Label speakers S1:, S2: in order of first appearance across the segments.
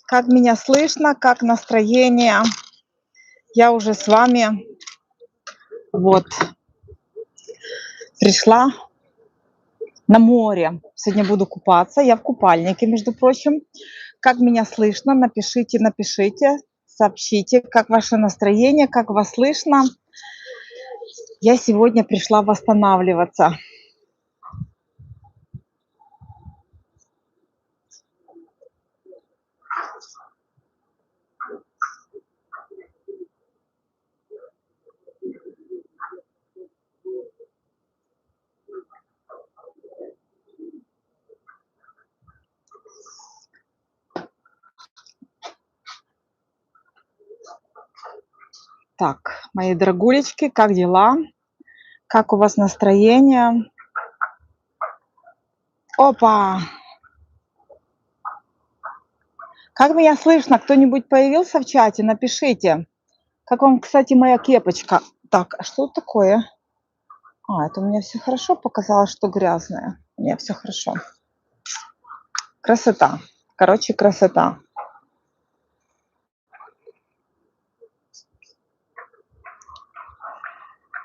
S1: Как меня слышно, как настроение? Я уже с вами вот пришла на море. Сегодня буду купаться. Я в купальнике, между прочим. Как меня слышно? Напишите, напишите, сообщите, как ваше настроение, как вас слышно. Я сегодня пришла восстанавливаться. Так, мои дорогулечки, как дела? Как у вас настроение? Опа! Как меня слышно? Кто-нибудь появился в чате? Напишите. Как вам, кстати, моя кепочка? Так, а что такое? Это у меня все хорошо, показалось, что грязное. У меня все хорошо. Красота. Короче, красота.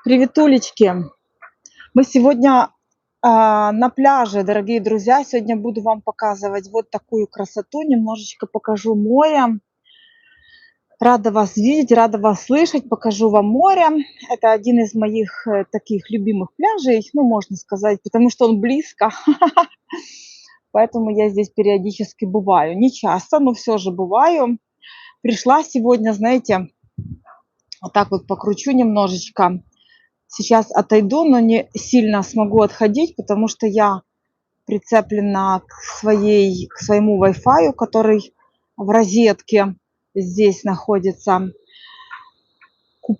S1: Приветулечки. Мы сегодня на пляже, дорогие друзья. Сегодня буду вам показывать вот такую красоту. Немножечко покажу море. Рада вас видеть, рада вас слышать. Покажу вам море. Это один из моих таких любимых пляжей, ну, можно сказать, потому что он близко. Поэтому я здесь периодически бываю. Не часто, но все же бываю. Пришла сегодня, знаете, вот так вот покручу немножечко. Сейчас отойду, но не сильно смогу отходить, потому что я прицеплена к своему Wi-Fi, который в розетке здесь находится.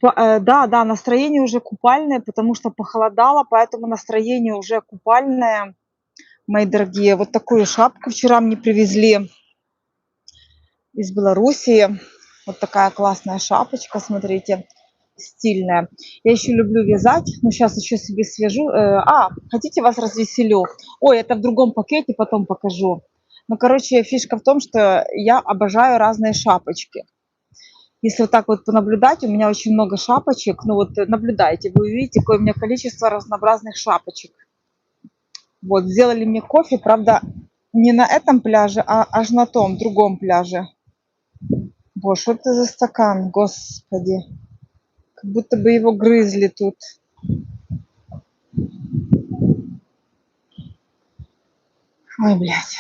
S1: Да, настроение уже купальное, потому что похолодало, поэтому настроение уже купальное, мои дорогие. Вот такую шапку вчера мне привезли из Белоруссии. Вот такая классная шапочка, смотрите, стильная. Я еще люблю вязать, но сейчас еще себе свяжу. Хотите, вас развеселю? Ой, это в другом пакете, потом покажу. Ну, короче, фишка в том, что я обожаю разные шапочки. Если вот так вот понаблюдать, у меня очень много шапочек. Ну вот наблюдайте, вы увидите, какое у меня количество разнообразных шапочек. Вот, сделали мне кофе, правда, не на этом пляже, а аж на том, другом пляже. Боже, что это за стакан, господи. Как будто бы его грызли тут. Ой, блядь.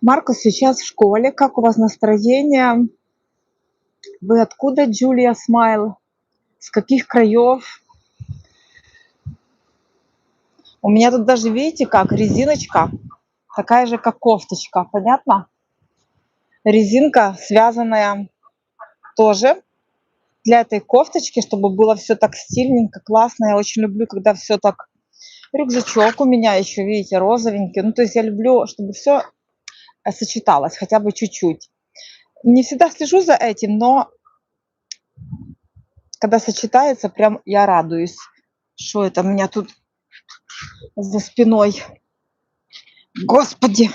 S1: Маркус сейчас в школе. Как у вас настроение? Вы откуда, Джулия Смайл? С каких краев? У меня тут даже, видите, как резиночка, такая же, как кофточка. Понятно? Резинка, связанная тоже для этой кофточки, чтобы было все так стильненько, классно. Я очень люблю, когда все так... Рюкзачок у меня еще, видите, розовенький. Ну, то есть я люблю, чтобы все сочеталось хотя бы чуть-чуть. Не всегда слежу за этим, но когда сочетается, прям я радуюсь. Что это у меня тут за спиной? Господи,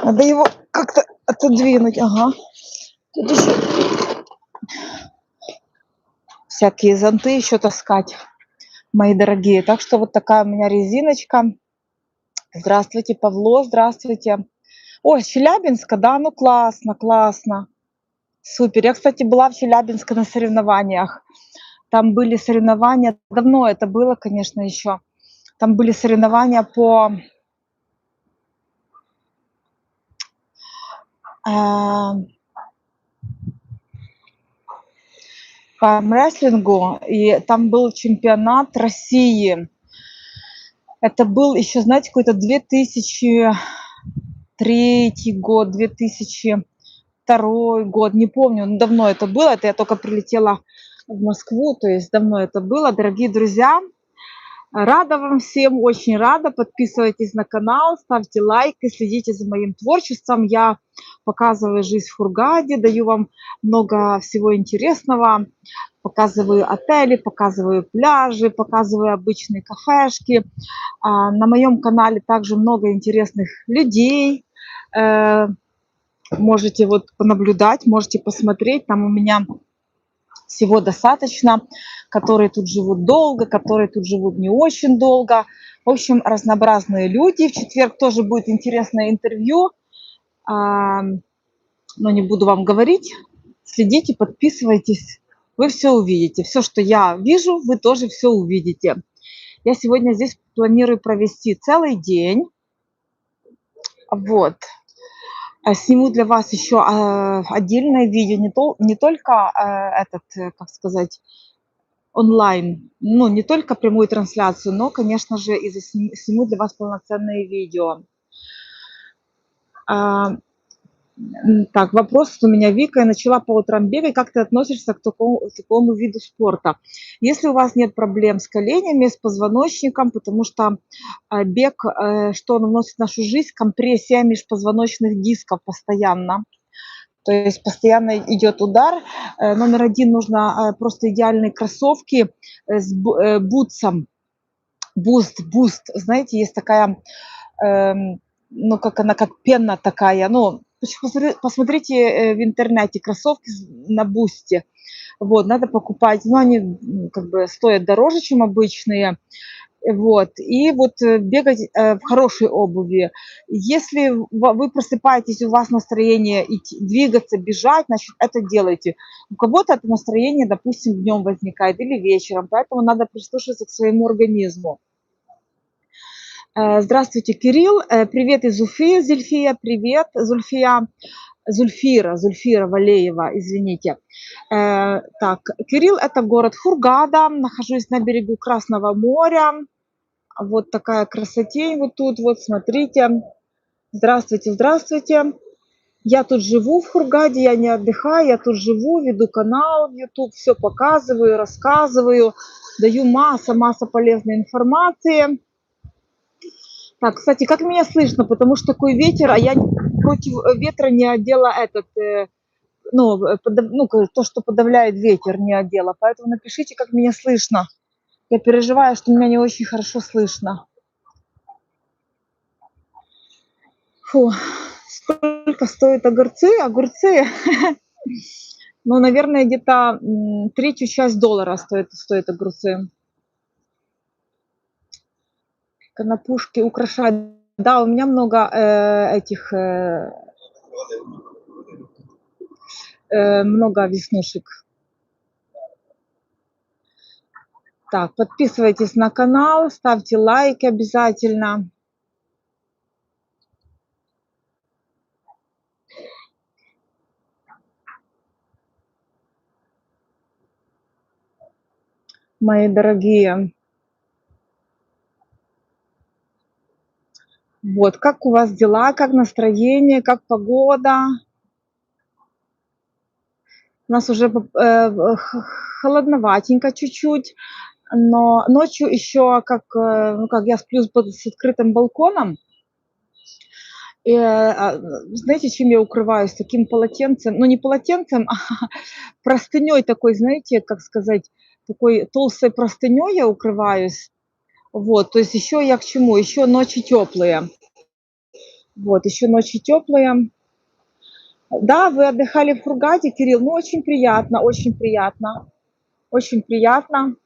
S1: надо его как-то отодвинуть. Ага. Тут еще всякие зонты еще таскать, мои дорогие. Так что вот такая у меня резиночка. Здравствуйте, Павло, здравствуйте. Ой, Челябинска, да, ну классно, классно. Супер. Я, кстати, была в Челябинске на соревнованиях. Там были соревнования, давно это было, конечно, еще. Там были соревнования по армрестлингу, и там был чемпионат России. Это был еще, знаете, какой-то 2003 год, 2002 год, не помню, но давно это было. Это я только прилетела в Москву, то есть давно это было. Дорогие друзья, Рада вам всем, очень рада. Подписывайтесь на канал, ставьте лайк и следите за моим творчеством. Я показываю жизнь в Хургаде, даю вам много всего интересного. Показываю отели, показываю пляжи, показываю обычные кафешки. На моем канале также много интересных людей. Можете вот понаблюдать, можете посмотреть. Там у меня всего достаточно, которые тут живут долго, которые тут живут не очень долго. В общем, разнообразные люди. В четверг тоже будет интересное интервью, но не буду вам говорить. Следите, подписывайтесь, вы все увидите. Все, что я вижу, вы тоже все увидите. Я сегодня здесь планирую провести целый день. Вот. Сниму для вас еще отдельное видео, не только как сказать, онлайн, ну, не только прямую трансляцию, но, конечно же, и сниму для вас полноценные видео. Так, вопрос у меня, Вика. Я начала по утрам бегать. Как ты относишься к такому виду спорта? Если у вас нет проблем с коленями, с позвоночником, потому что бег, что он вносит в нашу жизнь, компрессия межпозвоночных дисков постоянно. То есть постоянно идет удар. Номер один, нужно просто идеальные кроссовки с бутсом. Буст. Знаете, есть такая, ну, как она, как пена такая. Ну, посмотрите в интернете кроссовки на бусте. Вот, надо покупать. Но они как бы стоят дороже, чем обычные. Вот. И вот бегать в хорошей обуви. Если вы просыпаетесь, у вас настроение идти, двигаться, бежать, значит, это делайте. У кого-то это настроение, допустим, днем возникает или вечером, поэтому надо прислушиваться к своему организму. Здравствуйте, Кирилл. Привет из Уфы, Зульфия. Привет, Зульфия. Зульфира Валеева, извините. Так, Кирилл, это город Хургада. Нахожусь на берегу Красного моря. Вот такая красотень вот тут, вот смотрите. Здравствуйте, здравствуйте. Я тут живу в Хургаде, я не отдыхаю, я тут живу, веду канал в YouTube, все показываю, рассказываю, даю масса полезной информации. Так, кстати, как меня слышно, потому что такой ветер, а я против ветра не одела то, что подавляет ветер, не одела. Поэтому напишите, как меня слышно. Я переживаю, что меня не очень хорошо слышно. Фу, сколько стоят огурцы? Огурцы, ну, наверное, где-то третью часть доллара стоят огурцы. Конопушки украшают. Да, у меня много много веснушек. Так, подписывайтесь на канал, ставьте лайки обязательно. Мои дорогие. Вот, как у вас дела, как настроение, как погода? У нас уже холодноватенько чуть-чуть, но ночью еще, как я сплю с открытым балконом, и, знаете, чем я укрываюсь? Таким полотенцем, ну не полотенцем, а простыней такой, знаете, как сказать, такой толстой простыней я укрываюсь. Вот, то есть еще я к чему? Еще ночи теплые. Вот, еще ночи теплые. Да, вы отдыхали в Хургаде, Кирилл? Ну, очень приятно, очень приятно. Очень приятно.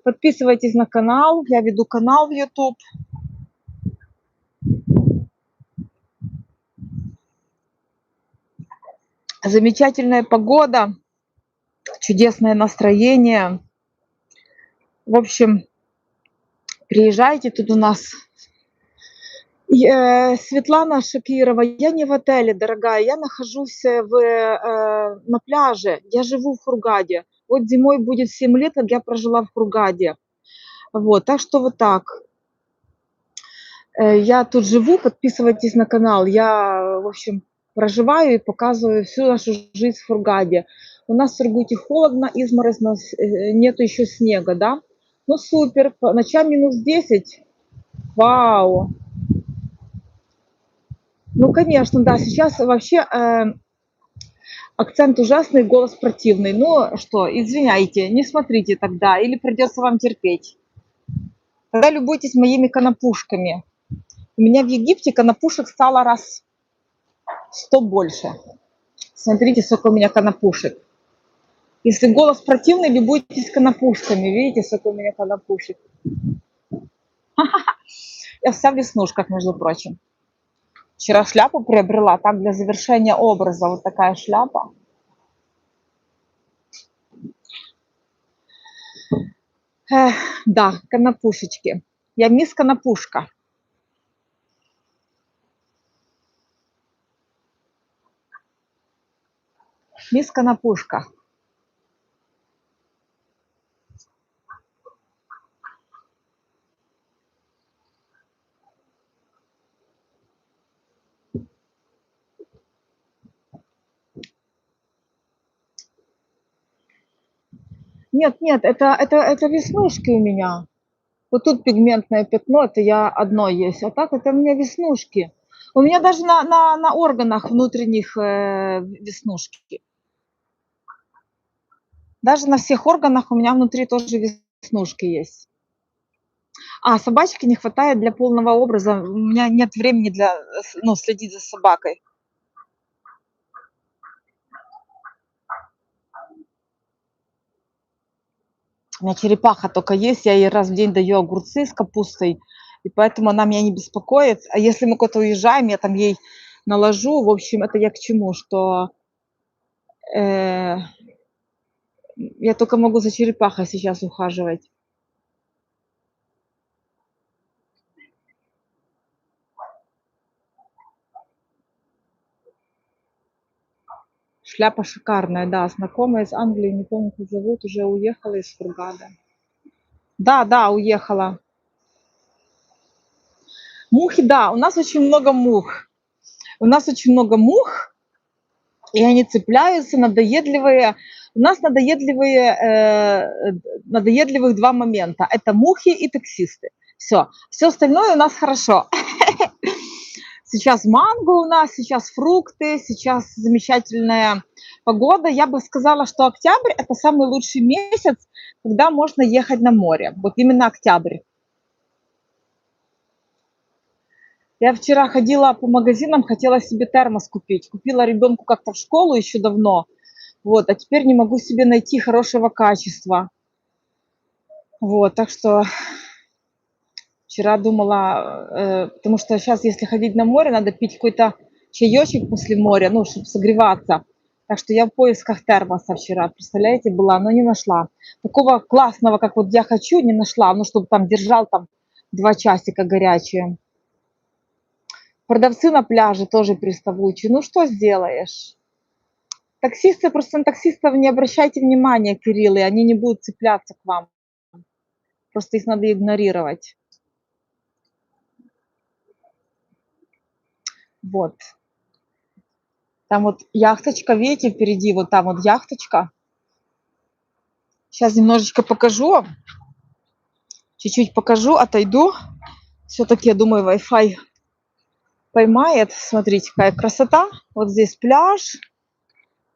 S1: Подписывайтесь на канал. Я веду канал в YouTube. Замечательная погода, чудесное настроение. В общем, приезжайте, тут у нас Светлана Шакирова. Я не в отеле, дорогая, я нахожусь на пляже. Я живу в Хургаде. Вот зимой будет 7 лет, как я прожила в Хургаде. Вот, так что вот так. Я тут живу, подписывайтесь на канал. Я, в общем, проживаю и показываю всю нашу жизнь в Хургаде. У нас в Сургуте холодно, изморозь, нету еще снега, да? Ну, супер. По ночам -10. Вау. Ну, конечно, да. Сейчас вообще, акцент ужасный, голос противный. Ну что, извиняйте, не смотрите тогда или придется вам терпеть. Тогда любуйтесь моими конопушками. У меня в Египте конопушек стало раз 100 больше. Смотрите, сколько у меня конопушек. Если голос противный, любуйтесь конопушками. Видите, сколько у меня конопушек. Я вся в веснушках, между прочим. Вчера шляпу приобрела, так для завершения образа. Вот такая шляпа. Эх, да, конопушечки. Я мисс Конопушка. Мисс Конопушка. Нет, нет, это веснушки у меня. Вот тут пигментное пятно, это я одно есть. А так это у меня веснушки. У меня даже на органах внутренних веснушки. Даже на всех органах у меня внутри тоже веснушки есть. А собачки не хватает для полного образа. У меня нет времени для, ну, следить за собакой. У меня черепаха только есть, я ей раз в день даю огурцы с капустой, и поэтому она меня не беспокоит. А если мы куда-то уезжаем, я там ей наложу. В общем, это я к чему, что э, я только могу за черепахой сейчас ухаживать. Шляпа шикарная, да, знакомая из Англии, не помню, как зовут, уже уехала из Фургада. Да, да, уехала. Мухи, да, у нас очень много мух. У нас очень много мух, и они цепляются, надоедливые. У нас надоедливых два момента. Это мухи и таксисты. Все остальное у нас хорошо. Сейчас манго у нас, сейчас фрукты, сейчас замечательная погода. Я бы сказала, что октябрь – это самый лучший месяц, когда можно ехать на море. Вот именно октябрь. Я вчера ходила по магазинам, хотела себе термос купить. Купила ребенку как-то в школу еще давно. Вот, а теперь не могу себе найти хорошего качества. Вот, так что вчера думала, потому что сейчас, если ходить на море, надо пить какой-то чаечек после моря, ну, чтобы согреваться. Так что я в поисках термоса вчера, представляете, была, но не нашла. Такого классного, как вот я хочу, не нашла, ну, чтобы там держал там 2 часика горячие. Продавцы на пляже тоже приставучие. Ну, что сделаешь? Таксисты, просто на таксистов не обращайте внимания, Кириллы, они не будут цепляться к вам. Просто их надо игнорировать. Вот. Там вот яхточка, видите, впереди вот там вот яхточка. Сейчас немножечко покажу. Чуть-чуть покажу, отойду. Все-таки, я думаю, Wi-Fi поймает. Смотрите, какая красота. Вот здесь пляж.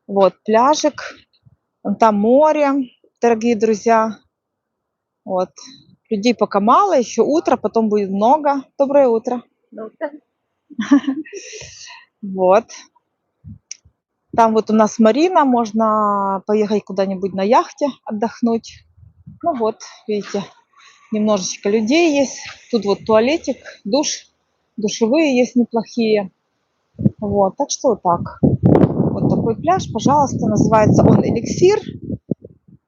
S1: Вот пляжик. Вон там море, дорогие друзья. Вот. Людей пока мало, еще утро, потом будет много. Доброе утро. Вот. Там вот у нас марина, можно поехать куда-нибудь на яхте отдохнуть. Ну вот, видите, немножечко людей есть. Тут вот туалетик, душ, душевые есть неплохие. Вот, так что вот так. Вот такой пляж, пожалуйста, называется он Эликсир,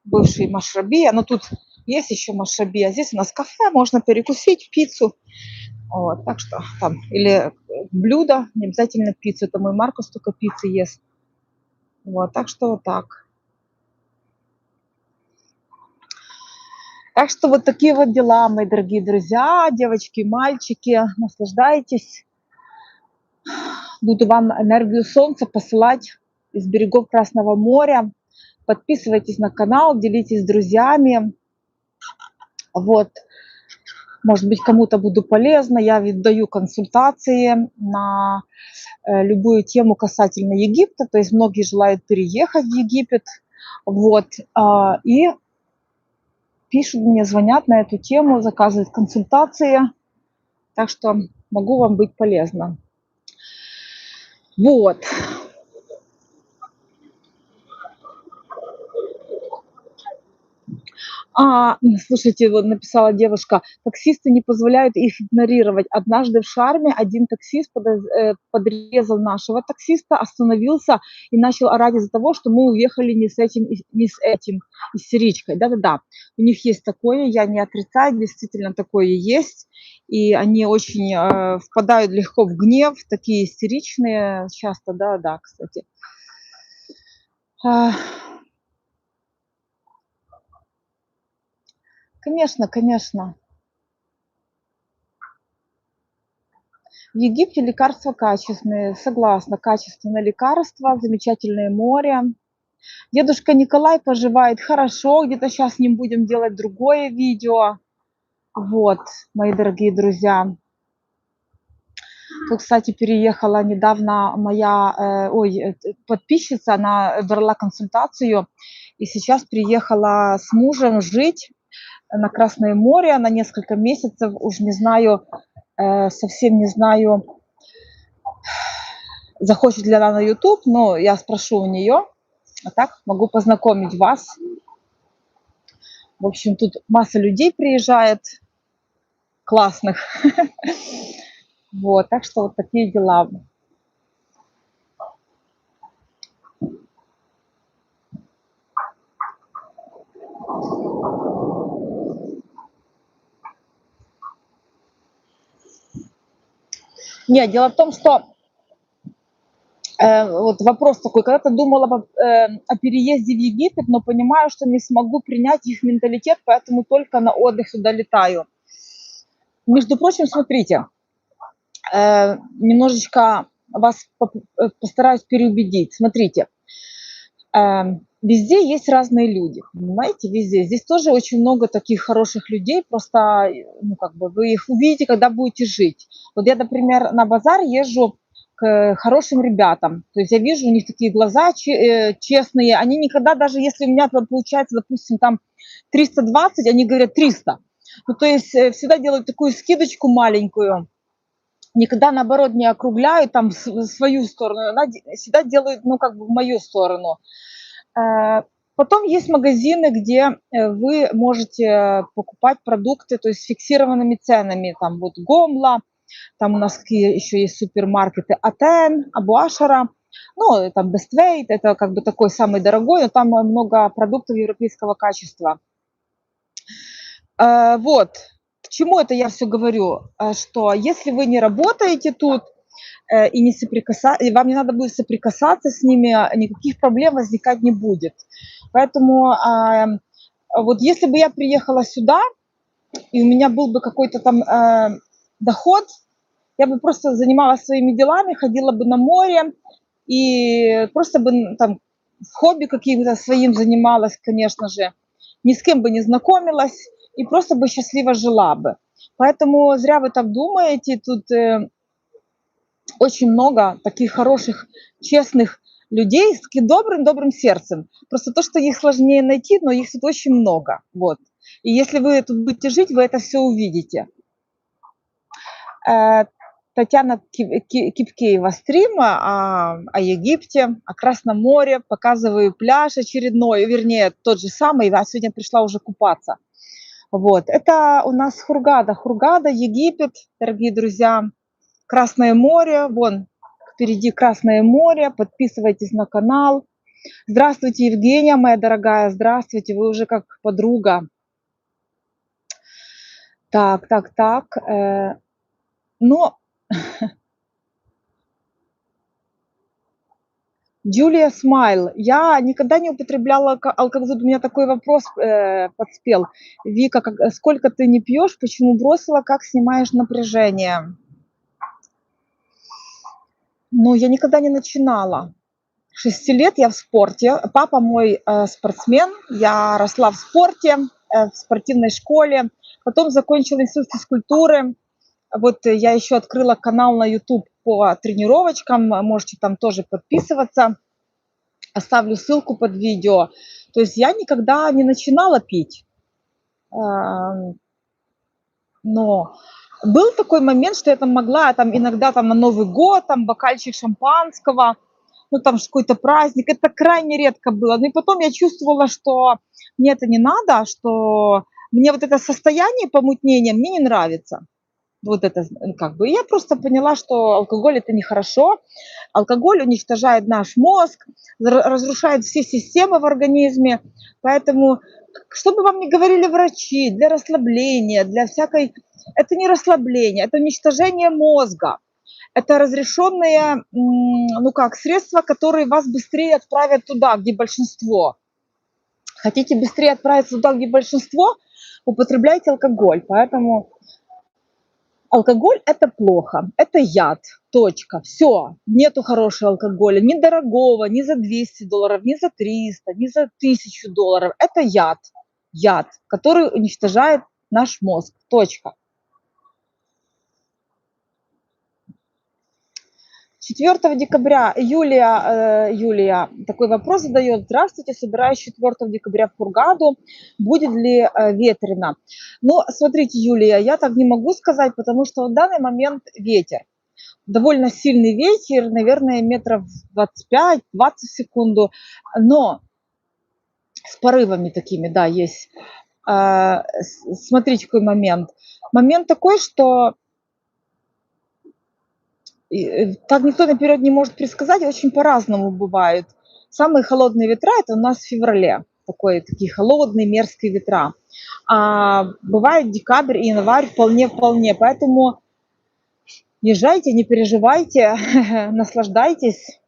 S1: бывший Машраби. Но тут есть еще Машраби, а здесь у нас кафе, можно перекусить, пиццу. Вот, так что там, или блюдо, не обязательно пиццу, это мой Маркус только пиццы ест. Вот, так что вот так. Так что вот такие вот дела, мои дорогие друзья, девочки, мальчики, наслаждайтесь. Буду вам энергию солнца посылать из берегов Красного моря. Подписывайтесь на канал, делитесь с друзьями. Вот, может быть, кому-то буду полезна. Я ведь даю консультации на любую тему касательно Египта. То есть многие желают переехать в Египет. Вот, и пишут мне, звонят на эту тему, заказывают консультации. Так что могу вам быть полезна. Вот. Слушайте, вот написала девушка, таксисты не позволяют их игнорировать. Однажды в Шарме один таксист подрезал нашего таксиста, остановился и начал орать из-за того, что мы уехали не с этим истеричкой. Да-да-да, у них есть такое, я не отрицаю, действительно такое есть. И они очень впадают легко в гнев, такие истеричные часто, да-да, кстати. Конечно, конечно. В Египте лекарства качественные, согласна, качественные лекарства, замечательное море. Дедушка Николай поживает хорошо, где-то сейчас с ним будем делать другое видео. Вот, мои дорогие друзья. Тут, кстати, переехала недавно моя подписчица, она брала консультацию, и сейчас приехала с мужем жить на Красное море на несколько месяцев, уж не знаю, совсем не знаю, захочет ли она на YouTube, но я спрошу у нее. А так могу познакомить вас. В общем, тут масса людей приезжает, классных. Вот, так что вот такие дела. Нет, дело в том, что вот вопрос такой, когда-то думала о переезде в Египет, но понимаю, что не смогу принять их менталитет, поэтому только на отдых сюда летаю. Между прочим, смотрите, немножечко вас постараюсь переубедить. Смотрите, везде есть разные люди, понимаете, везде. Здесь тоже очень много таких хороших людей, просто, ну, как бы вы их увидите, когда будете жить. Вот я, например, на базар езжу к хорошим ребятам, то есть я вижу у них такие глаза честные, они никогда, даже если у меня получается, допустим, там 320, они говорят 300. Ну, то есть всегда делают такую скидочку маленькую, никогда, наоборот, не округляют там в свою сторону, всегда делают, ну, как бы в мою сторону. Потом есть магазины, где вы можете покупать продукты, то есть с фиксированными ценами. Там вот Гомла, там у нас еще есть супермаркеты Атен, Абуашара, ну, там Бествейт, это как бы такой самый дорогой, но там много продуктов европейского качества. Вот, к чему это я все говорю, что если вы не работаете тут, и и вам не надо будет соприкасаться с ними, никаких проблем возникать не будет. Поэтому вот если бы я приехала сюда, и у меня был бы какой-то там доход, я бы просто занималась своими делами, ходила бы на море и просто бы там хобби каким-то своим занималась, конечно же, ни с кем бы не знакомилась и просто бы счастливо жила бы. Поэтому зря вы так думаете, тут очень много таких хороших, честных людей с таким добрым сердцем. Просто то, что их сложнее найти, но их тут очень много. Вот. И если вы тут будете жить, вы это все увидите. Татьяна Кипкеева стрим о Египте, о Красном море, показываю пляж очередной, вернее, тот же самый, а сегодня пришла уже купаться. Вот, это у нас Хургада, Египет, дорогие друзья, Красное море, вон впереди Красное море, подписывайтесь на канал. Здравствуйте, Евгения, моя дорогая, здравствуйте, вы уже как подруга. Так, но Джулия Смайл. Я никогда не употребляла алкоголь. Вот у меня такой вопрос подспел. Вика, сколько ты не пьешь, почему бросила, как снимаешь напряжение? Ну, я никогда не начинала. 6 лет я в спорте. Папа мой спортсмен. Я росла в спорте, в спортивной школе. Потом закончила институт физкультуры. Вот я еще открыла канал на YouTube по тренировочкам. Можете там тоже подписываться. Оставлю ссылку под видео. То есть я никогда не начинала пить. Но был такой момент, что я там могла там иногда там на Новый год там бокальчик шампанского, ну там какой-то праздник. Это крайне редко было. Ну и потом я чувствовала, что мне это не надо, что мне вот это состояние помутнения мне не нравится. Вот это как бы. И я просто поняла, что алкоголь это нехорошо. Алкоголь уничтожает наш мозг, разрушает все системы в организме. Поэтому, что бы вам ни говорили врачи, для расслабления, для всякой... Это не расслабление, это уничтожение мозга. Это разрешенные, ну как, средства, которые вас быстрее отправят туда, где большинство. Хотите быстрее отправиться туда, где большинство, употребляйте алкоголь. Поэтому алкоголь это плохо, это яд, точка, все, нету хорошего алкоголя, ни дорогого, ни за $200, ни за 300, ни за $1000, это яд, который уничтожает наш мозг, точка. 4 декабря Юлия такой вопрос задает. Здравствуйте, собираюсь 4 декабря в Хургаду. Будет ли ветрено? Ну, смотрите, Юлия, я так не могу сказать, потому что в данный момент ветер. Довольно сильный ветер, наверное, метров 25-20 в секунду, но с порывами такими, да, есть. Смотрите, какой момент. Момент такой, что так никто наперед не может предсказать, очень по-разному бывает. Самые холодные ветра это у нас в феврале, такие холодные мерзкие ветра. А бывает декабрь и январь вполне, поэтому езжайте, не переживайте, наслаждайтесь.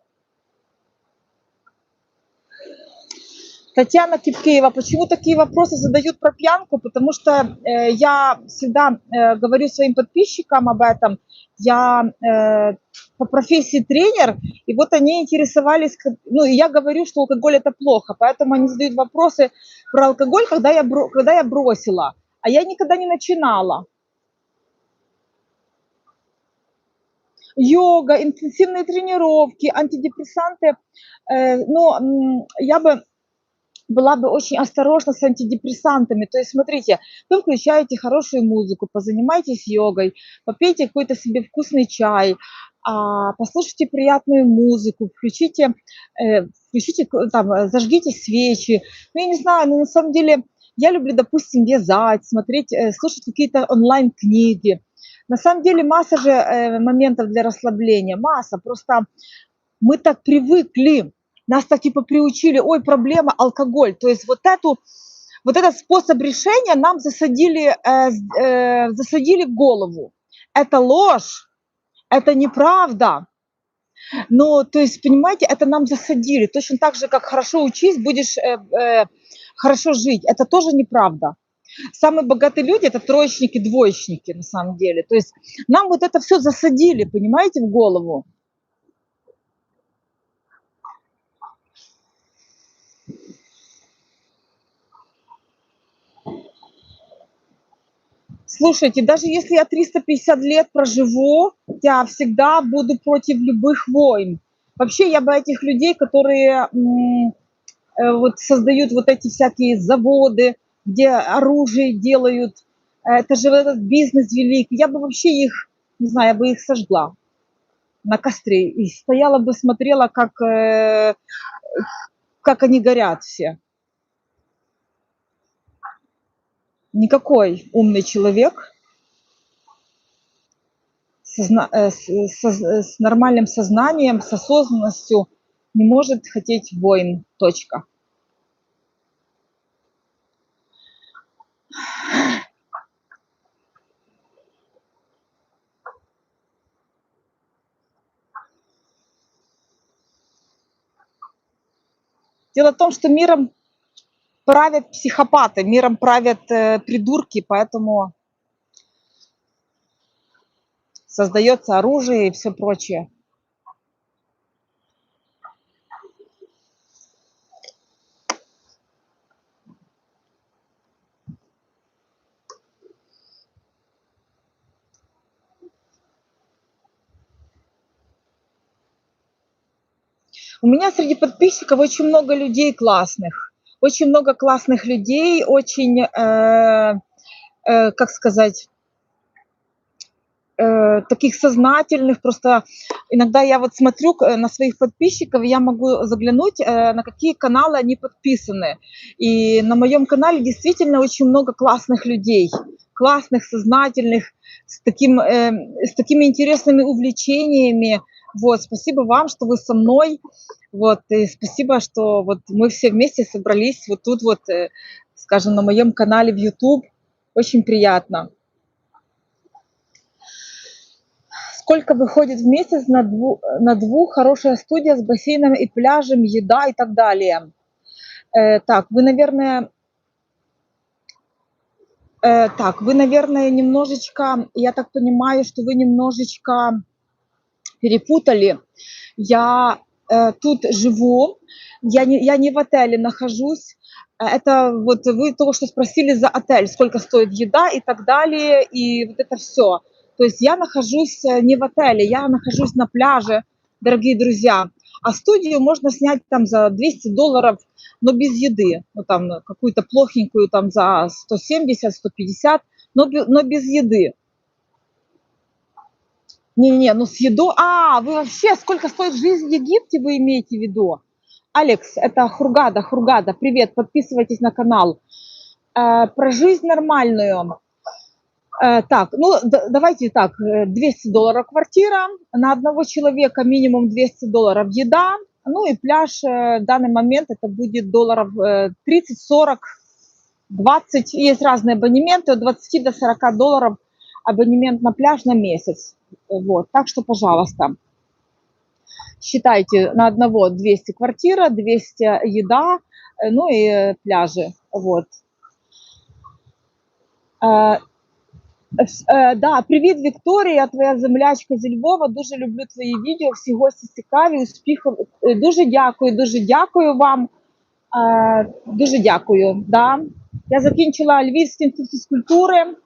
S1: Татьяна Кипкеева, почему такие вопросы задают про пьянку? Потому что я всегда говорю своим подписчикам об этом. Я по профессии тренер, и вот они интересовались, ну, и я говорю, что алкоголь это плохо, поэтому они задают вопросы про алкоголь, когда я бросила, а я никогда не начинала. Йога, интенсивные тренировки, антидепрессанты. Но я бы была бы очень осторожна с антидепрессантами. То есть, смотрите, вы включаете хорошую музыку, позанимайтесь йогой, попейте какой-то себе вкусный чай, послушайте приятную музыку, включите там, зажгите свечи. Ну, я не знаю, но на самом деле я люблю, допустим, вязать, смотреть, слушать какие-то онлайн-книги. На самом деле масса же моментов для расслабления, масса. Просто мы так привыкли, нас так типа приучили, ой, проблема алкоголь. То есть вот этот способ решения нам засадили в голову. Это ложь, это неправда. Но, то есть, понимаете, это нам засадили. Точно так же, как хорошо учись, будешь хорошо жить. Это тоже неправда. Самые богатые люди – это троечники, двоечники на самом деле. То есть нам вот это все засадили, понимаете, в голову. Слушайте, даже если я 350 лет проживу, я всегда буду против любых войн. Вообще, я бы этих людей, которые вот создают вот эти всякие заводы, где оружие делают, это же этот бизнес великий, я бы вообще их, не знаю, я бы их сожгла на костре и стояла бы, смотрела, как они горят все. Никакой умный человек с нормальным сознанием, с осознанностью не может хотеть войн. Точка. Дело в том, что миром правят психопаты, миром правят придурки, поэтому создается оружие и все прочее. У меня среди подписчиков очень много людей классных. Очень много классных людей, очень, как сказать, таких сознательных. Просто иногда я вот смотрю на своих подписчиков, и я могу заглянуть, на какие каналы они подписаны. И на моем канале действительно очень много классных людей, классных, сознательных, с такими интересными увлечениями. Вот, спасибо вам, что вы со мной. Вот, и спасибо, что вот мы все вместе собрались вот тут вот, скажем, на моем канале в YouTube. Очень приятно. Сколько выходит в месяц на двух хорошая студия с бассейном и пляжем, еда и так далее? Так, вы, наверное, немножечко, я так понимаю, что вы немножечко перепутали. Я тут живу, я не в отеле нахожусь. Это вот вы только что спросили за отель, сколько стоит еда и так далее, и вот это все. То есть я нахожусь не в отеле, я нахожусь на пляже, дорогие друзья. А студию можно снять там за $200, но без еды. Ну, там какую-то плохенькую там за 170-150, но без еды. Не-не, ну с едой. Вы вообще, сколько стоит жизнь в Египте, вы имеете в виду? Алекс, это Хургада, привет, подписывайтесь на канал. Про жизнь нормальную. Так, ну давайте так, $200 квартира, на одного человека минимум $200 еда, ну и пляж в данный момент это будет долларов 30, 40, 20, есть разные абонементы, от 20 до $40 абонемент на пляж на месяц. Вот, так что, пожалуйста, считайте на одного 200 квартира, 200 еда, ну и пляжи. Вот. Да, привіт, Вікторія, твоя землячка зі Львова. Дуже люблю твої відео, всі гості цікаві, успіхів. Дуже дякую вам. Дуже дякую. Да. Я закінчила Львівський інститут фізкультури.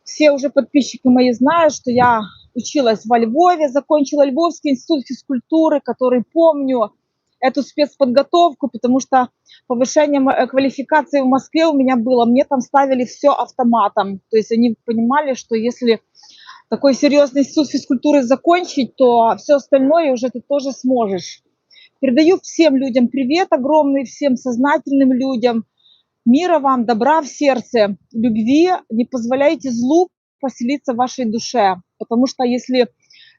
S1: Все уже подписчики мои знают, что я училась во Львове, закончила Львовский институт физкультуры, который помню эту спецподготовку, потому что повышение квалификации в Москве у меня было, мне там ставили все автоматом, то есть они понимали, что если такой серьезный институт физкультуры закончить, то все остальное уже ты тоже сможешь. Передаю всем людям привет огромный, всем сознательным людям, мира вам, добра в сердце, любви, не позволяйте злу поселиться в вашей душе, потому что если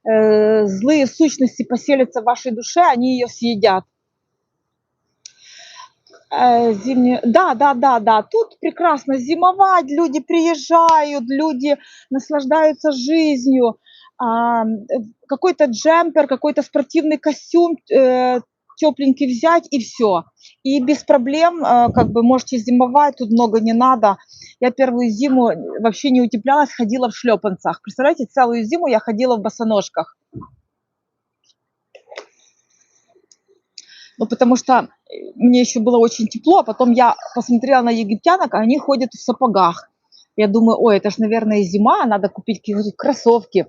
S1: злые сущности поселятся в вашей душе, они ее съедят. Да, тут прекрасно зимовать, люди приезжают, люди наслаждаются жизнью, какой-то джемпер, какой-то спортивный костюм тепленький взять и все. И без проблем как бы можете зимовать, тут много не надо. Я первую зиму вообще не утеплялась, ходила в шлепанцах. Представляете, целую зиму я ходила в босоножках. Ну, потому что мне еще было очень тепло, а потом я посмотрела на египтянок, а они ходят в сапогах. Я думаю, ой, это ж, наверное, зима, надо купить какие-то кроссовки.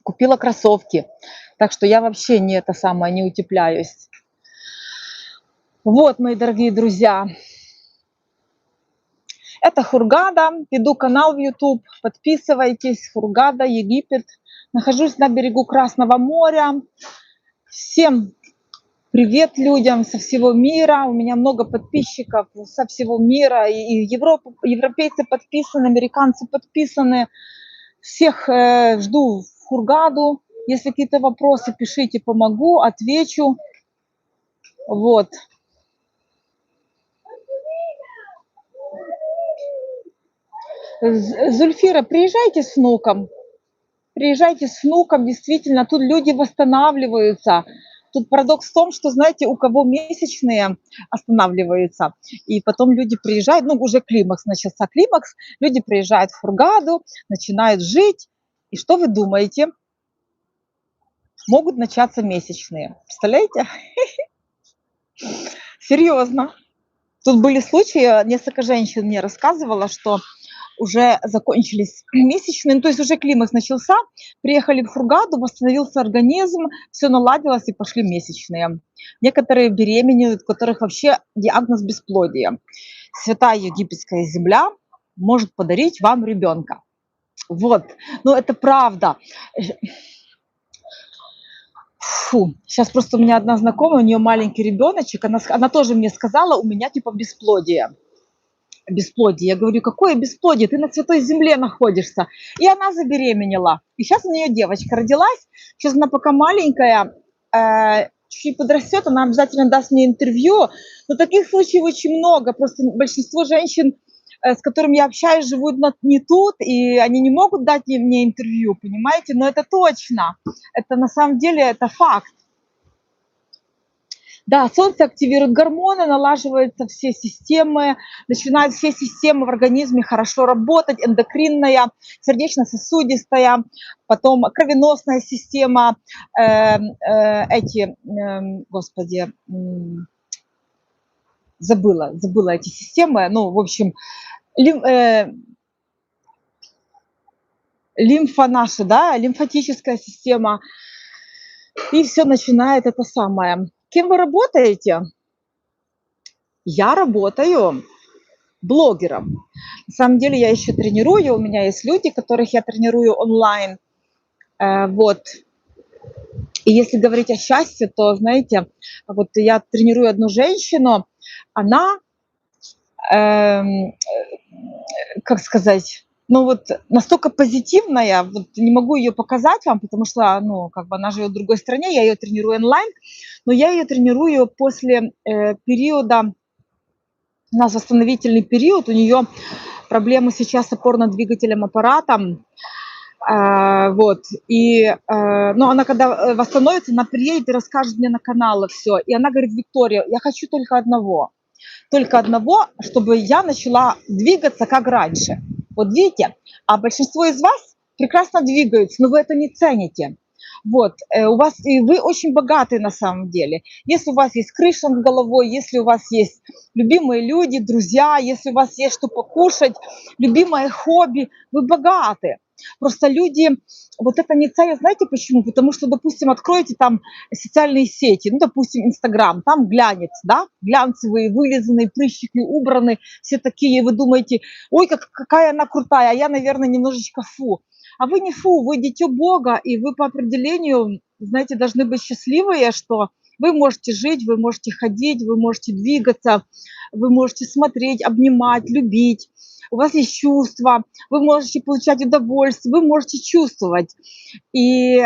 S1: Купила кроссовки. Так что я вообще не утепляюсь. Вот, мои дорогие друзья. Это Хургада. Веду канал в YouTube. Подписывайтесь. Хургада, Египет. Нахожусь на берегу Красного моря. Всем привет людям со всего мира. У меня много подписчиков со всего мира. И европейцы подписаны, американцы подписаны. Всех жду в Хургаду. Если какие-то вопросы, пишите, помогу, отвечу. Вот. Зульфира, приезжайте с внуком. Приезжайте с внуком, действительно, тут люди восстанавливаются. Тут парадокс в том, что, знаете, у кого месячные останавливаются, и потом люди приезжают, ну, уже климакс, начался климакс, люди приезжают в Хургаду, начинают жить, и что вы думаете? Могут начаться месячные. Представляете? Серьезно. Тут были случаи, несколько женщин мне рассказывало, что уже закончились месячные, ну, то есть уже климакс начался, приехали в Хургаду, восстановился организм, все наладилось и пошли месячные. Некоторые беременеют, у которых вообще диагноз бесплодия. Святая египетская земля может подарить вам ребенка. Вот, но это правда. Фу, сейчас просто у меня одна знакомая, у нее маленький ребеночек, она тоже мне сказала, у меня типа бесплодие. Бесплодие. Я говорю, какое бесплодие? Ты на святой земле находишься. И она забеременела. И сейчас у нее девочка родилась. Сейчас она пока маленькая, чуть-чуть подрастет, она обязательно даст мне интервью. Но таких случаев очень много. Просто большинство женщин, с которыми я общаюсь, живут не тут, и они не могут дать мне интервью, понимаете? Но это точно. Это на самом деле, это факт. Да, солнце активирует гормоны, налаживаются все системы, начинают все системы в организме хорошо работать, эндокринная, сердечно-сосудистая, потом кровеносная система, господи, забыла эти системы, ну, в общем, лимфа наша, да, лимфатическая система, и все начинает это самое. Кем вы работаете? Я работаю блогером. На самом деле я еще тренирую, у меня есть люди, которых я тренирую онлайн. Вот. И если говорить о счастье, то, знаете, вот я тренирую одну женщину, она, как сказать, ну вот настолько позитивная, вот не могу ее показать вам, потому что, ну, как бы она живет в другой стране, я ее тренирую онлайн, но я ее тренирую после периода, у нас восстановительный период, у нее проблемы сейчас с опорно-двигательным аппаратом, вот, и, но она когда восстановится, она приедет и расскажет мне на каналы все, и она говорит: Виктория, я хочу только одного, чтобы я начала двигаться как раньше. Вот видите, а большинство из вас прекрасно двигаются, но вы это не цените. Вот, у вас, и вы очень богатые на самом деле. Если у вас есть крыша над головой, если у вас есть любимые люди, друзья, если у вас есть что покушать, любимое хобби, вы богаты. Просто люди вот это не ценят, знаете почему? Потому что, допустим, откроете там социальные сети, ну, допустим, Инстаграм, там глянец, да, глянцевые, вылизанные, прыщики убраны, все такие, вы думаете, ой, какая она крутая, а я, наверное, немножечко фу. А вы не фу, вы дитё Бога, и вы по определению, знаете, должны быть счастливые, что вы можете жить, вы можете ходить, вы можете двигаться, вы можете смотреть, обнимать, любить. У вас есть чувства, вы можете получать удовольствие, вы можете чувствовать. И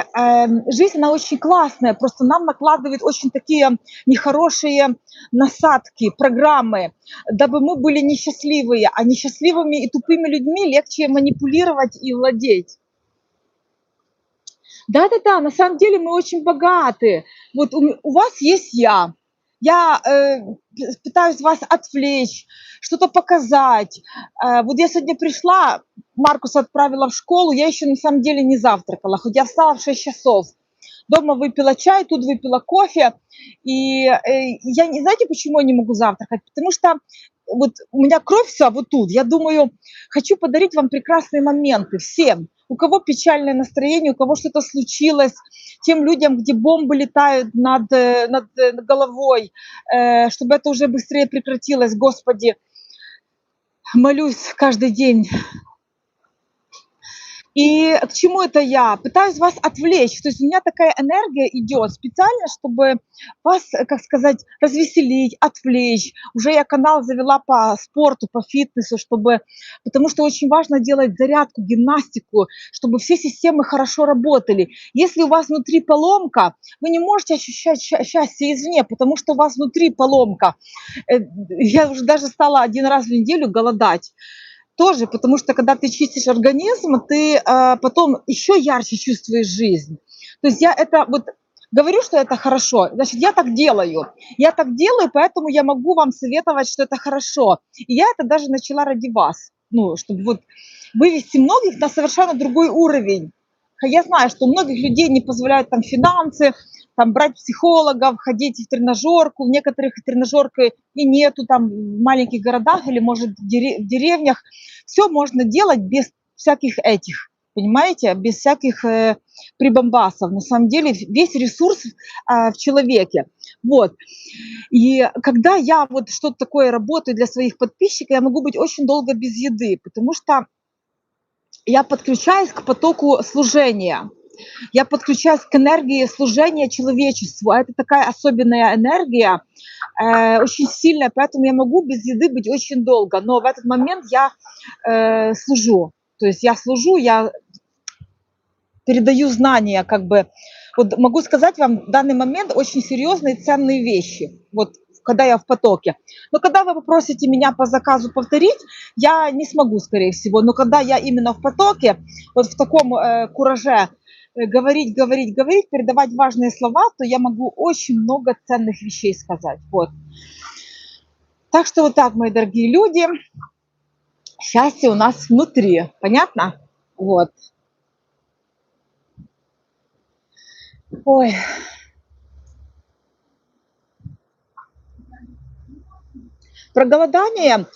S1: жизнь, она очень классная, просто нам накладывают очень такие нехорошие насадки, программы, дабы мы были несчастливые, а несчастливыми и тупыми людьми легче манипулировать и владеть. Да-да-да, на самом деле мы очень богаты. Вот у вас есть я. Я пытаюсь вас отвлечь, что-то показать. Вот я сегодня пришла, Маркуса отправила в школу, я еще на самом деле не завтракала, хоть я встала в 6 часов. Дома выпила чай, тут выпила кофе. И я не знаете, почему я не могу завтракать? Потому что вот у меня кровь вся вот тут. Я думаю, хочу подарить вам прекрасные моменты всем. У кого печальное настроение, у кого что-то случилось, тем людям, где бомбы летают над головой, чтобы это уже быстрее прекратилось. Господи, молюсь каждый день. И к чему это я? Пытаюсь вас отвлечь. То есть у меня такая энергия идет специально, чтобы вас, как сказать, развеселить, отвлечь. Уже я канал завела по спорту, по фитнесу, потому что очень важно делать зарядку, гимнастику, чтобы все системы хорошо работали. Если у вас внутри поломка, вы не можете ощущать счастье извне, потому что у вас внутри поломка. Я уже даже стала один раз в неделю голодать. Тоже, потому что когда ты чистишь организм, ты потом еще ярче чувствуешь жизнь. То есть я это вот говорю, что это хорошо, значит, я так делаю. Я так делаю, поэтому я могу вам советовать, что это хорошо. И я это даже начала ради вас, ну, чтобы вот вывести многих на совершенно другой уровень. Я знаю, что у многих людей не позволяют там финансы, там брать психологов, ходить в тренажерку. В некоторых тренажерки и нету там в маленьких городах или, может, в деревнях. Все можно делать без всяких этих, понимаете, без всяких прибамбасов. На самом деле весь ресурс в человеке. Вот. И когда я вот что-то такое работаю для своих подписчиков, я могу быть очень долго без еды, потому что я подключаюсь к потоку служения. Я подключаюсь к энергии служения человечеству. А это такая особенная энергия, очень сильная, поэтому я могу без еды быть очень долго. Но в этот момент я служу. То есть я служу, я передаю знания, как бы. Вот могу сказать вам в данный момент очень серьезные ценные вещи. Вот когда я в потоке. Но когда вы попросите меня по заказу повторить, я не смогу, скорее всего. Но когда я именно в потоке, вот в таком кураже, говорить, говорить, говорить, передавать важные слова, то я могу очень много ценных вещей сказать. Вот. Так что вот так, мои дорогие люди, счастье у нас внутри. Понятно? Вот. Ой. Про голодание.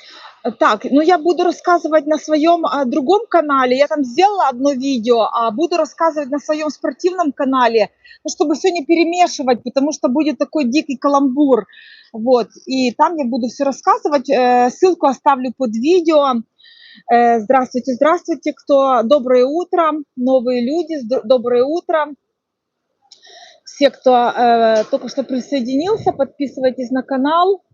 S1: Так, ну я буду рассказывать на своем другом канале. Я там сделала одно видео, а буду рассказывать на своем спортивном канале, ну, чтобы все не перемешивать, потому что будет такой дикий каламбур. Вот, и там я буду все рассказывать. Ссылку оставлю под видео. Здравствуйте, здравствуйте, кто доброе утро, новые люди, доброе утро. Все, кто только что присоединился, подписывайтесь на канал.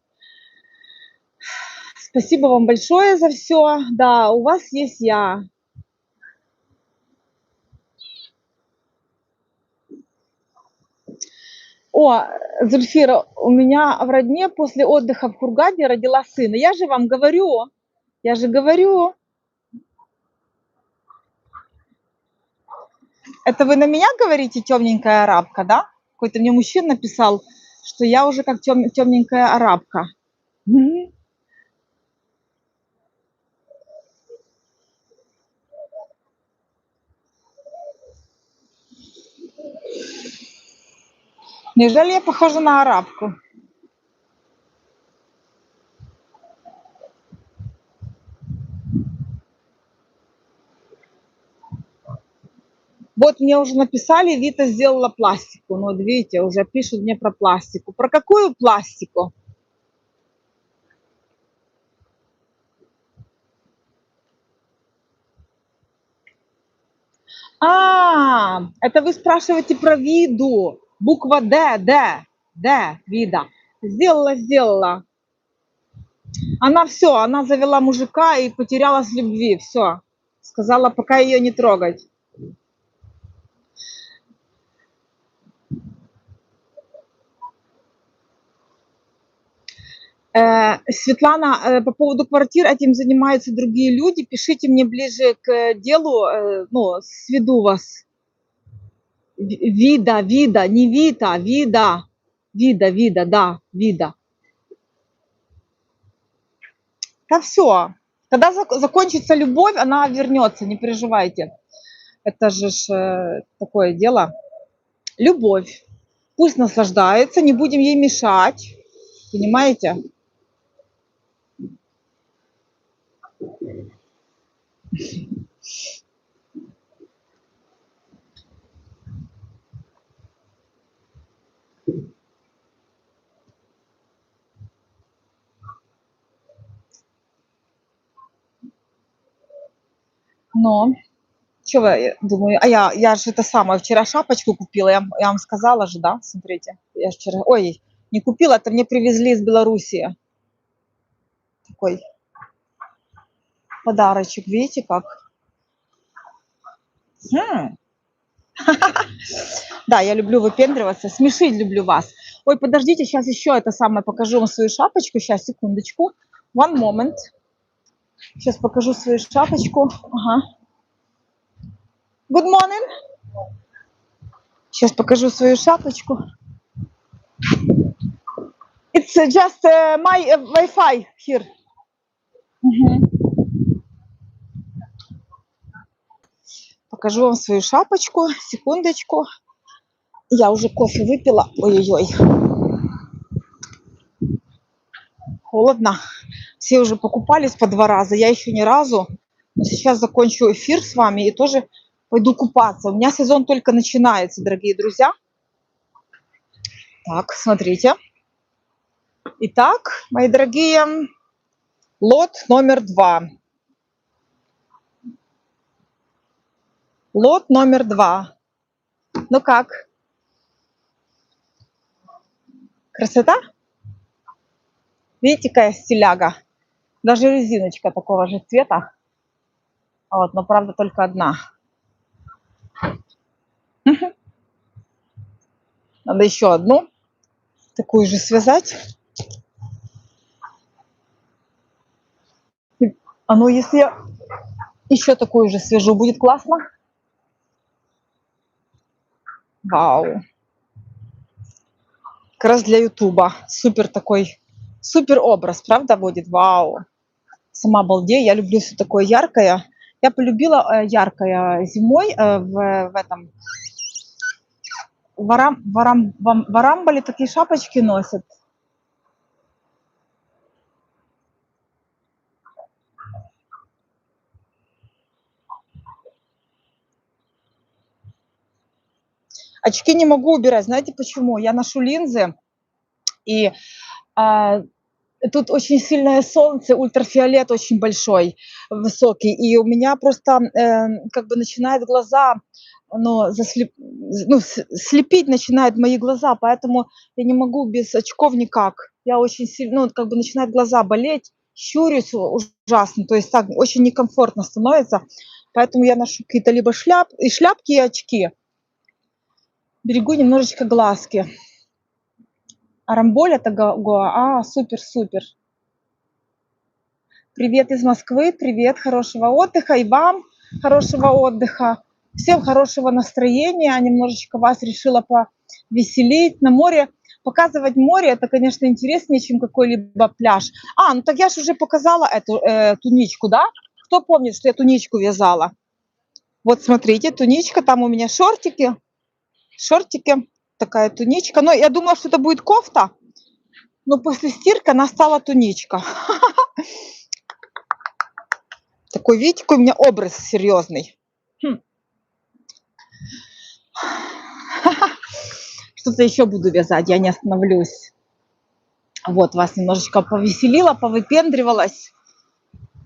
S1: Спасибо вам большое за все. Да, у вас есть я. О, Зульфира, у меня в родне после отдыха в Хургаде родила сына. Я же вам говорю, я же говорю. Это вы на меня говорите, темненькая арабка, да? Какой-то мне мужчина написал, что я уже как темненькая арабка. Неужели я похожа на арабку? Вот мне уже написали, Вита сделала пластику. Ну, вот видите, уже пишут мне про пластику. Про какую пластику? Это вы спрашиваете про виду. Буква Д, вида. Сделала, сделала. Она все, она завела мужика и потерялась в любви. Все. Сказала, пока ее не трогать. Светлана, по поводу квартир, этим занимаются другие люди. Пишите мне ближе к делу, ну, сведу вас. Вида, не Вита, вида, да, вида. Да все. Когда закончится любовь, она вернется, не переживайте. Это же такое дело. Любовь. Пусть наслаждается, не будем ей мешать. Понимаете? Но, что вы, думаю, я же это самое, вчера шапочку купила, я вам сказала же, да, смотрите, я же вчера, ой, не купила, это мне привезли из Белоруссии. Такой подарочек, видите как? Да, я люблю выпендриваться, смешить люблю вас. Ой, подождите, сейчас еще это самое покажу вам свою шапочку. Сейчас, секундочку. One moment. Сейчас покажу свою шапочку. Ага. Good morning. Сейчас покажу свою шапочку. It's just my Wi-Fi here. Покажу вам свою шапочку. Секундочку. Я уже кофе выпила. Ой-ой-ой, холодно. Все уже покупались по 2 раза, я еще ни разу. Но сейчас закончу эфир с вами и тоже пойду купаться. У меня сезон только начинается, дорогие друзья. Так, смотрите. Итак, мои дорогие, лот номер 2. Лот номер 2. Ну как? Красота? Видите, какая стиляга? Даже резиночка такого же цвета. Вот, но правда только одна. Надо еще одну такую же связать. А ну, если я еще такую же свяжу, будет классно? Вау. Как раз для Ютуба. Супер такой, супер образ, правда, будет? Вау. Сама балдею, я люблю все такое яркое. Я полюбила яркое зимой в этом. В Арамбале такие шапочки носят. Очки не могу убирать. Знаете почему? Я ношу линзы, и а, тут очень сильное солнце, ультрафиолет очень большой, высокий, и у меня просто как бы начинает глаза, ну, слепить начинают мои глаза, поэтому я не могу без очков никак. Я очень сильно, ну, как бы начинает глаза болеть, щурюсь ужасно, то есть так очень некомфортно становится, поэтому я ношу какие-то либо шляпки и очки. Берегу немножечко глазки. Арамболь это Гоа. Супер-супер. Привет из Москвы, привет, хорошего отдыха и вам хорошего отдыха. Всем хорошего настроения. Немножечко вас решила повеселить на море. Показывать море это, конечно, интереснее, чем какой-либо пляж. Ну так я же уже показала эту туничку, да? Кто помнит, что я туничку вязала? Вот смотрите, туничка, там у меня шортики, такая туничка. Но я думала, что это будет кофта, но после стирки она стала туничка. Такой, видите, какой у меня образ серьезный. Что-то еще буду вязать, я не остановлюсь. Вот, вас немножечко повеселила, повыпендривалась.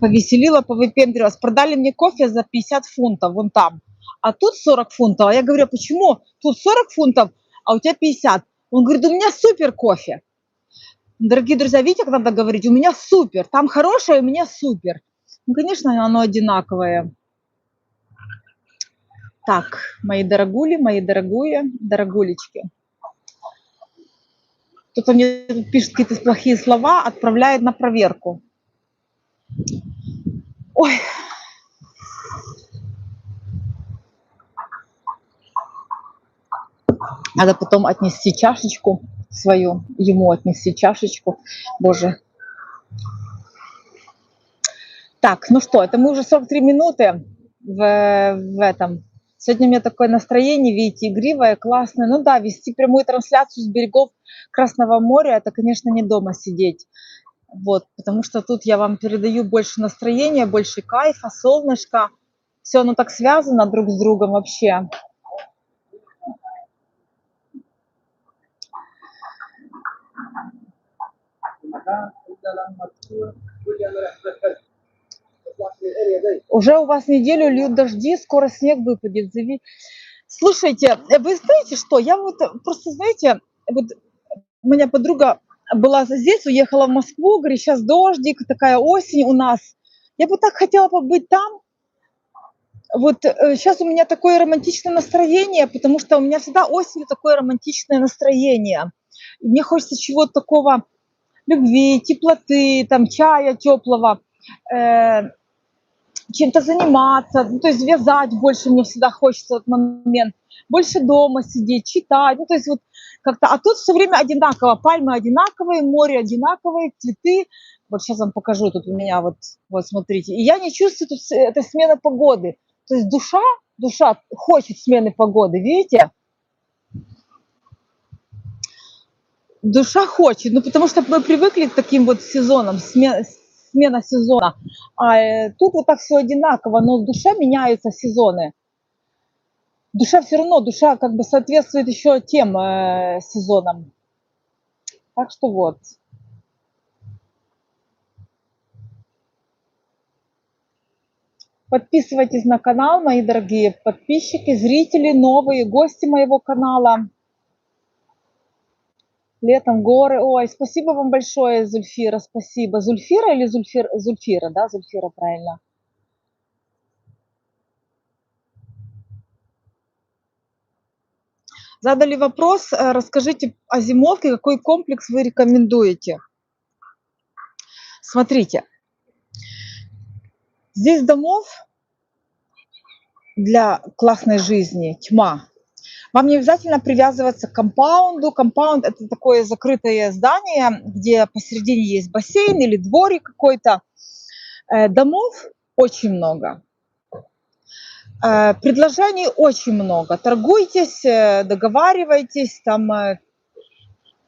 S1: Продали мне кофе за 50 фунтов, вон там. А тут 40 фунтов. А я говорю, почему тут 40 фунтов, а у тебя 50? Он говорит, у меня супер кофе. Дорогие друзья, видите, как надо говорить? У меня супер. Там хорошее, у меня супер. Ну, конечно, оно одинаковое. Так, мои дорогули, мои дорогулечки. Кто-то мне пишет какие-то плохие слова, отправляет на проверку. Ой. Надо потом отнести чашечку свою, ему отнести чашечку. Боже. Так, ну что, это мы уже 43 минуты в этом. Сегодня у меня такое настроение, видите, игривое, классное. Ну да, вести прямую трансляцию с берегов Красного моря, это, конечно, не дома сидеть. Вот, потому что тут я вам передаю больше настроения, больше кайфа, солнышко. Все оно так связано друг с другом вообще. Уже у вас неделю льют дожди, скоро снег выпадет. Слушайте, вы знаете что? Я вот просто, знаете, вот у меня подруга была здесь, уехала в Москву, говорит, сейчас дождик, такая осень у нас. Я бы так хотела побыть там. Вот сейчас у меня такое романтичное настроение, потому что у меня всегда осенью такое романтичное настроение. И мне хочется чего-то такого, любви, теплоты, там, чая теплого, чем-то заниматься, ну, то есть вязать больше мне всегда хочется в этот момент, больше дома сидеть, читать, ну, то есть вот как-то, а тут все время одинаково, пальмы одинаковые, море одинаковые, цветы, вот сейчас вам покажу, тут у меня вот смотрите, и я не чувствую, тут это смена погоды, то есть душа хочет смены погоды, видите? Душа хочет, ну, потому что мы привыкли к таким вот сезонам, смена сезона. Тут вот так все одинаково, но в душе меняются сезоны. Душа все равно, душа как бы соответствует еще тем сезонам. Так что вот. Подписывайтесь на канал, мои дорогие подписчики, зрители, новые гости моего канала. Летом горы. Ой, спасибо вам большое, Зульфира, спасибо. Зульфира или Зульфир? Зульфира, да, Зульфира, правильно. Задали вопрос, расскажите о зимовке, какой комплекс вы рекомендуете? Смотрите, здесь домов для классной жизни тьма. Вам не обязательно привязываться к компаунду. Компаунд – это такое закрытое здание, где посередине есть бассейн или дворик какой-то. Домов очень много. Предложений очень много. Торгуйтесь, договаривайтесь там в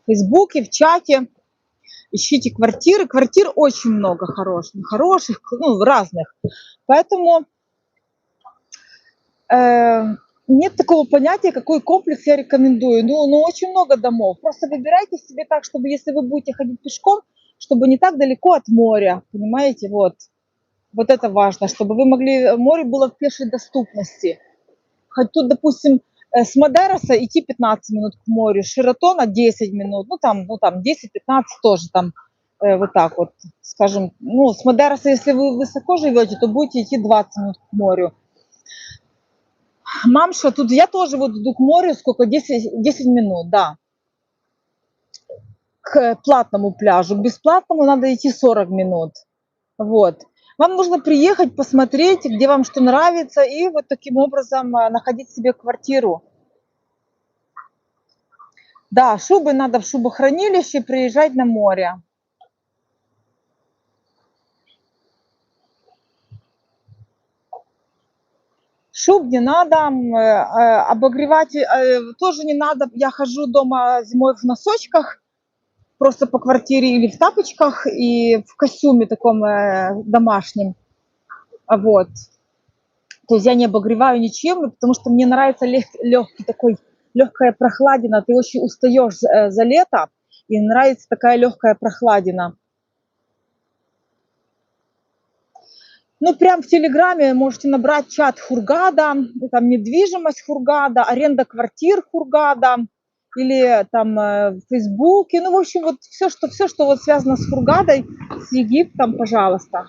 S1: Фейсбуке, в чате. Ищите квартиры. Квартир очень много хороших, ну, разных. Поэтому нет такого понятия, какой комплекс я рекомендую. Ну, очень много домов. Просто выбирайте себе так, чтобы если вы будете ходить пешком, чтобы не так далеко от моря. Понимаете, вот. Вот это важно, чтобы вы могли, море было в пешей доступности. Хоть тут, допустим, с Мадероса идти 15 минут к морю, с Шератона 10 минут, ну там 10-15 тоже там вот так вот, скажем. Ну, с Мадероса, если вы высоко живете, то будете идти 20 минут к морю. Мамша, тут я тоже вот иду к морю, сколько, 10 минут, да. К платному пляжу, к бесплатному надо идти 40 минут. Вот. Вам нужно приехать, посмотреть, где вам что нравится, и вот таким образом находить себе квартиру. Да, шубы надо в шубохранилище, приезжать на море. Шуб не надо, обогревать тоже не надо. Я хожу дома зимой в носочках, просто по квартире или в тапочках и в костюме таком домашнем. Вот. То есть я не обогреваю ничем, потому что мне нравится легкий такой, легкая прохладина. Ты очень устаешь за лето, и нравится такая легкая прохладина. Ну, прям в Телеграме можете набрать чат Хургада, там недвижимость Хургада, аренда квартир Хургада, или там в Фейсбуке. Ну, в общем, вот все, что вот связано с Хургадой, с Египтом, пожалуйста.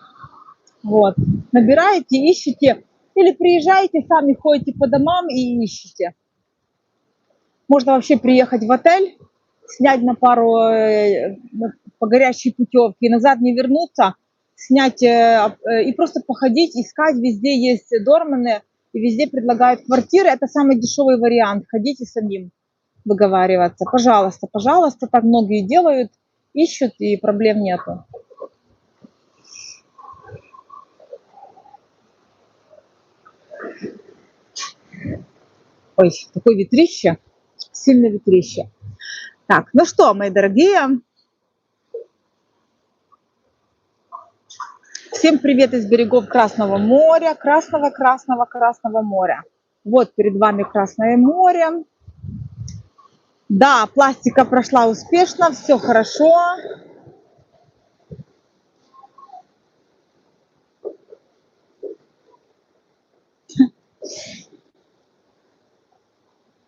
S1: Вот. Набираете, ищите. Или приезжаете, сами ходите по домам и ищите. Можно вообще приехать в отель, снять на пару по горящей путевке, назад не вернуться, снять и просто походить, искать. Везде есть дормены, и везде предлагают квартиры. Это самый дешевый вариант. Ходите самим договариваться. Пожалуйста, пожалуйста, так многие делают, ищут, и проблем нету. Ой, такое ветрище, сильное ветрище. Так, ну что, мои дорогие, всем привет из берегов Красного моря, Красного моря. Вот перед вами Красное море. Да, пластика прошла успешно, все хорошо.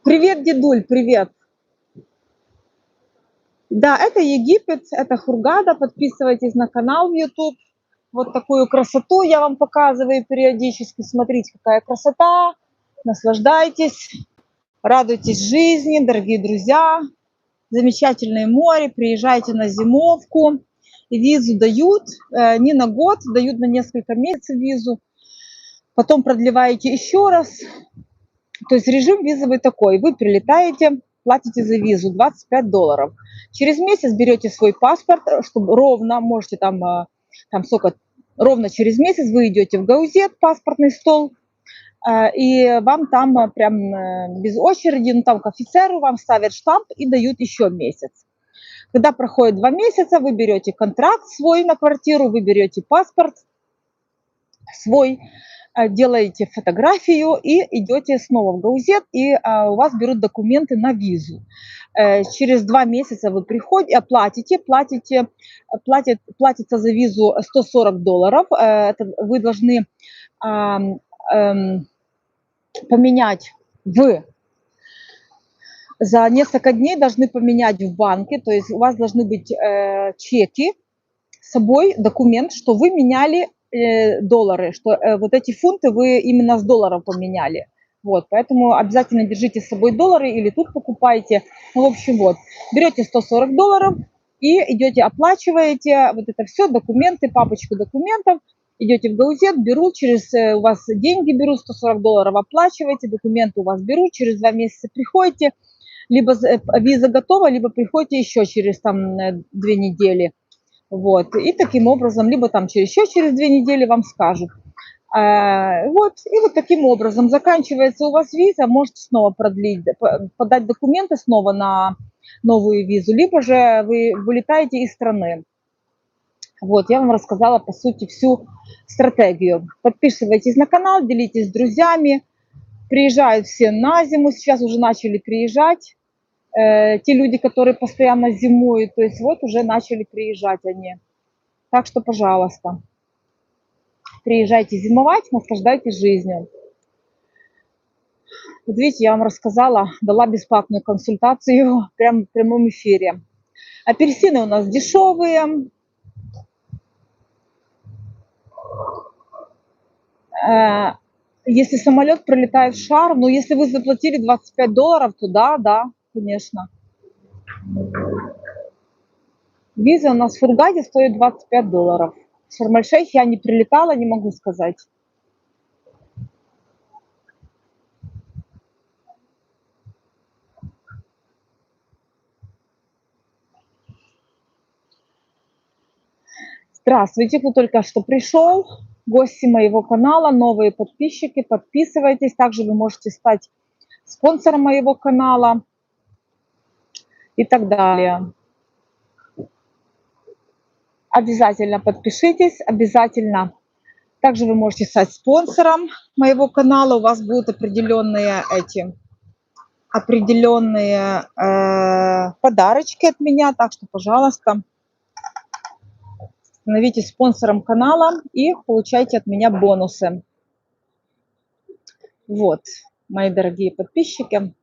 S1: Привет, дедуль, привет. Да, это Египет, это Хургада. Подписывайтесь на канал в YouTube. Вот такую красоту я вам показываю периодически. Смотрите, какая красота. Наслаждайтесь, радуйтесь жизни, дорогие друзья. Замечательное море, приезжайте на зимовку. Визу дают не на год, дают на несколько месяцев визу. Потом продлеваете еще раз. То есть режим визовый такой. Вы прилетаете, платите за визу $25. Через месяц берете свой паспорт, чтобы ровно, можете там сколько, ровно через месяц вы идете в Гаузет, паспортный стол, и вам там прям без очереди, ну там к офицеру вам ставят штамп и дают еще месяц. Когда проходит 2 месяца, вы берете контракт свой на квартиру, вы берете паспорт свой, делаете фотографию и идете снова в Гаузет, и у вас берут документы на визу. Через 2 месяца вы приходите, платится за визу $140. Это вы должны поменять за несколько дней должны поменять в банке, то есть у вас должны быть чеки с собой, документ, что вы меняли доллары, что вот эти фунты вы именно с долларов поменяли. Вот, поэтому обязательно держите с собой доллары или тут покупайте. Ну, в общем, вот, берете $140 и идете, оплачиваете вот это все, документы, папочку документов, идете в Гаузет, берут, у вас деньги берут, $140 оплачиваете, документы у вас берут, через 2 месяца приходите, либо виза готова, либо приходите еще через там 2 недели. Вот, и таким образом, либо там еще через 2 недели вам скажут. Вот, и вот таким образом заканчивается у вас виза, можете снова продлить, подать документы снова на новую визу, либо же вы вылетаете из страны. Вот, я вам рассказала, по сути, всю стратегию. Подписывайтесь на канал, делитесь с друзьями. Приезжают все на зиму, сейчас уже начали приезжать. Те люди, которые постоянно зимуют, то есть вот уже начали приезжать они. Так что, пожалуйста, приезжайте зимовать, наслаждайтесь жизнью. Вот видите, я вам рассказала, дала бесплатную консультацию прямо в прямом эфире. Апельсины у нас дешевые. Если самолет пролетает в шар, но если вы заплатили $25, то да, конечно. Виза у нас в Хургаде стоит $25. В Шарм-эль-Шейх я не прилетала, не могу сказать. Здравствуйте, кто только что пришел, гости моего канала, новые подписчики, подписывайтесь. Также вы можете стать спонсором моего канала и так далее. Обязательно подпишитесь, обязательно. Также вы можете стать спонсором моего канала. У вас будут определенные подарочки от меня. Так что, пожалуйста, становитесь спонсором канала и получайте от меня бонусы. Вот, мои дорогие подписчики.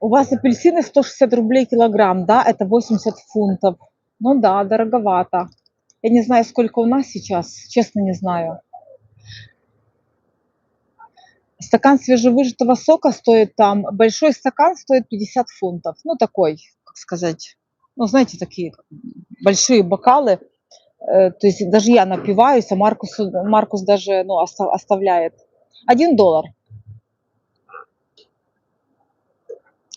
S1: У вас апельсины 160 рублей килограмм, да? Это 80 фунтов. Ну да, дороговато. Я не знаю, сколько у нас сейчас, честно не знаю. Стакан свежевыжатого сока стоит там, большой стакан стоит 50 фунтов. Ну такой, как сказать, ну знаете, такие большие бокалы. То есть даже я напиваюсь, а Маркус даже ну, оставляет. $1.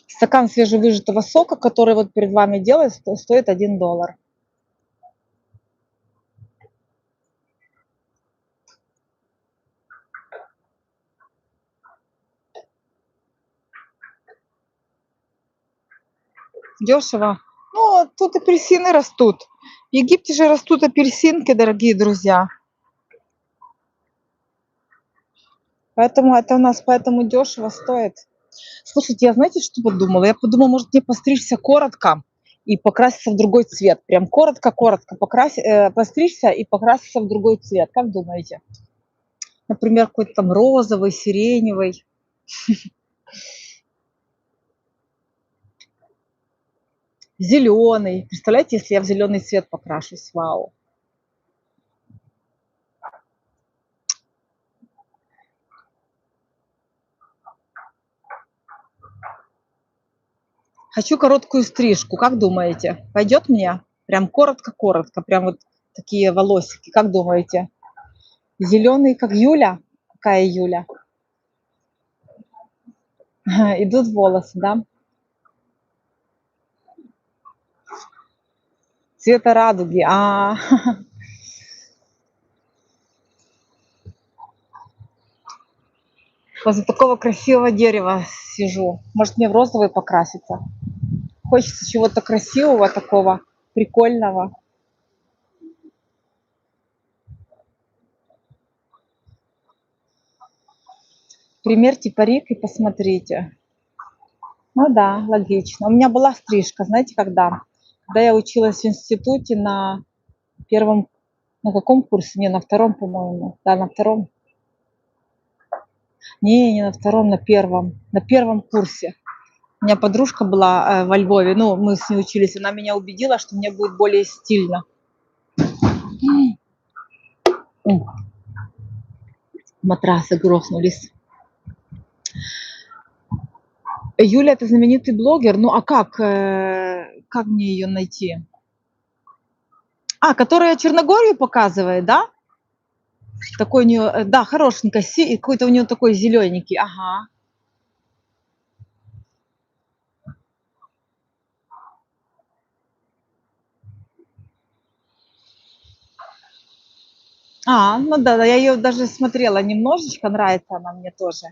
S1: Стакан свежевыжатого сока, который вот перед вами делает, стоит $1. Дешево. Ну, тут апельсины растут. В Египте же растут апельсинки, дорогие друзья. Поэтому это у нас поэтому дешево стоит. Слушайте, я знаете, что подумала? Я подумала, может мне постричься коротко и покраситься в другой цвет. Прям коротко-коротко постричься и покраситься в другой цвет. Как думаете? Например, какой-то там розовый, сиреневый. Зеленый. Представляете, если я в зеленый цвет покрашусь? Вау. Хочу короткую стрижку. Как думаете, пойдет мне? Прям коротко-коротко. Прям вот такие волосики. Как думаете? Зеленый, как Юля? Какая Юля? Идут волосы, да? Цвета радуги. Возле такого красивого дерева сижу. Может, мне в розовый покраситься? Хочется чего-то красивого такого, прикольного. Примерьте парик и посмотрите. Ну да, логично. У меня была стрижка, знаете, когда? Когда я училась в институте на первом, на каком курсе? Не, на втором, по-моему. Да, на втором. Не на втором, на первом. На первом курсе. У меня подружка была во Львове, ну, мы с ней учились, она меня убедила, что мне будет более стильно. Матрасы грохнулись. Юля, это знаменитый блогер. Ну, а как мне ее найти? Которая Черногорию показывает, да? Такой у нее, да, хорошенькая, какой-то у нее такой зелененький, ага. Ну да, да, я ее даже смотрела немножечко, нравится она мне тоже.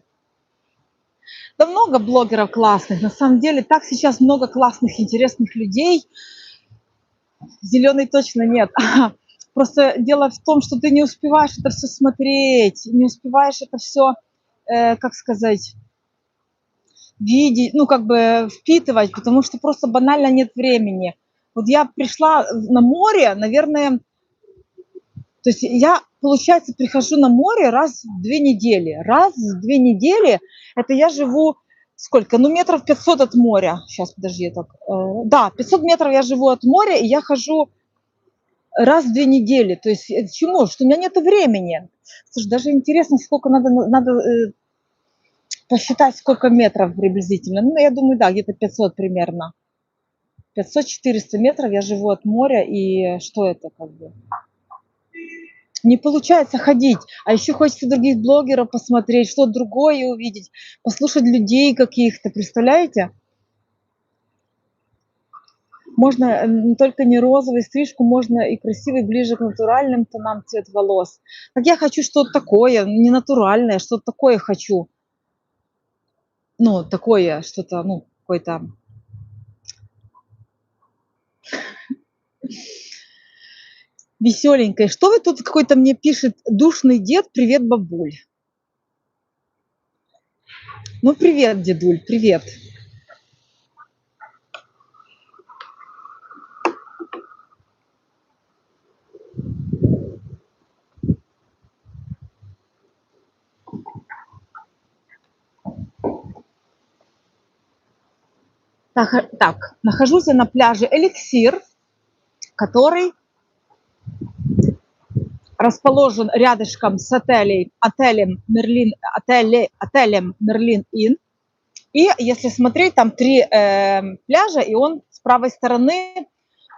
S1: Да много блогеров классных, на самом деле, так сейчас много классных, интересных людей. Зеленый точно нет. Просто дело в том, что ты не успеваешь это все смотреть, не успеваешь это все, как сказать, видеть, ну, как бы впитывать, потому что просто банально нет времени. Вот я пришла на море, наверное, то есть я, получается, прихожу на море раз в 2 недели. Раз в 2 недели, это я живу сколько? Ну, метров 500 от моря. Сейчас, подожди, я так, да, 500 метров я живу от моря, и я хожу раз в 2 недели. То есть чему? Что у меня нет времени. Слушай, даже интересно, сколько надо посчитать, сколько метров приблизительно. Ну, я думаю, да, где-то 500 примерно. 500-400 метров я живу от моря, и что это как бы? Не получается ходить, а еще хочется других блогеров посмотреть, что-то другое увидеть, послушать людей каких-то, представляете? Можно только не розовый стрижку, можно и красивый, ближе к натуральным тонам цвет волос. Так я хочу что-то такое, не натуральное, что-то такое хочу. Ну, такое, что-то, ну, какое-то веселенькое. Что вы тут какой-то мне пишет душный дед, привет, бабуль. Ну, привет, дедуль, привет. Так, нахожусь я на пляже Эликсир, который расположен рядышком с отелем Мерлин Inn. И если смотреть, там 3 пляжа, и он с правой стороны,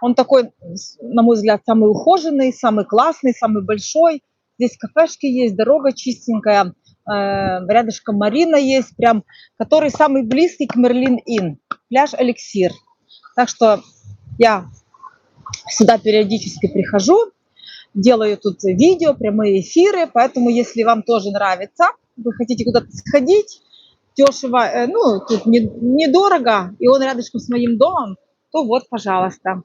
S1: он такой, на мой взгляд, самый ухоженный, самый классный, самый большой. Здесь кафешки есть, дорога чистенькая, рядышком марина есть, прям, который самый близкий к Мерлин Inn, пляж Эликсир. Так что я сюда периодически прихожу, делаю тут видео, прямые эфиры, поэтому если вам тоже нравится, вы хотите куда-то сходить, дешево, ну, тут недорого, и он рядышком с моим домом, то вот, пожалуйста.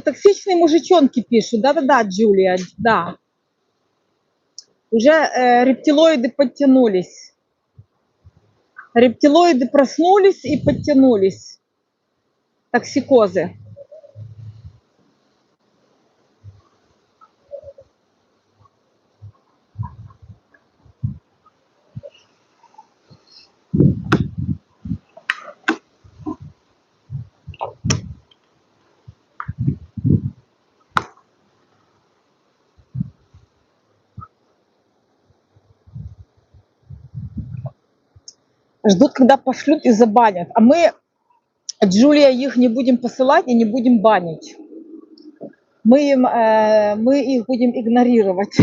S1: Токсичные мужичонки пишут, да-да-да, Джулия, да. Уже рептилоиды подтянулись. Рептилоиды проснулись и подтянулись. Токсикозы. Ждут, когда пошлют и забанят. А мы, Джулия, их не будем посылать и не будем банить. Мы их будем игнорировать.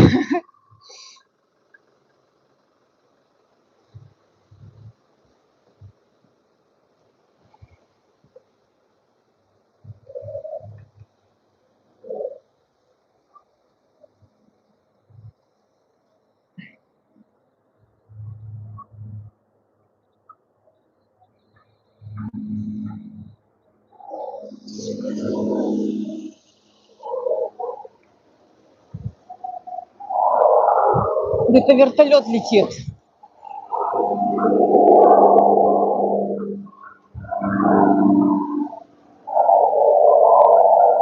S1: Где-то вертолет летит.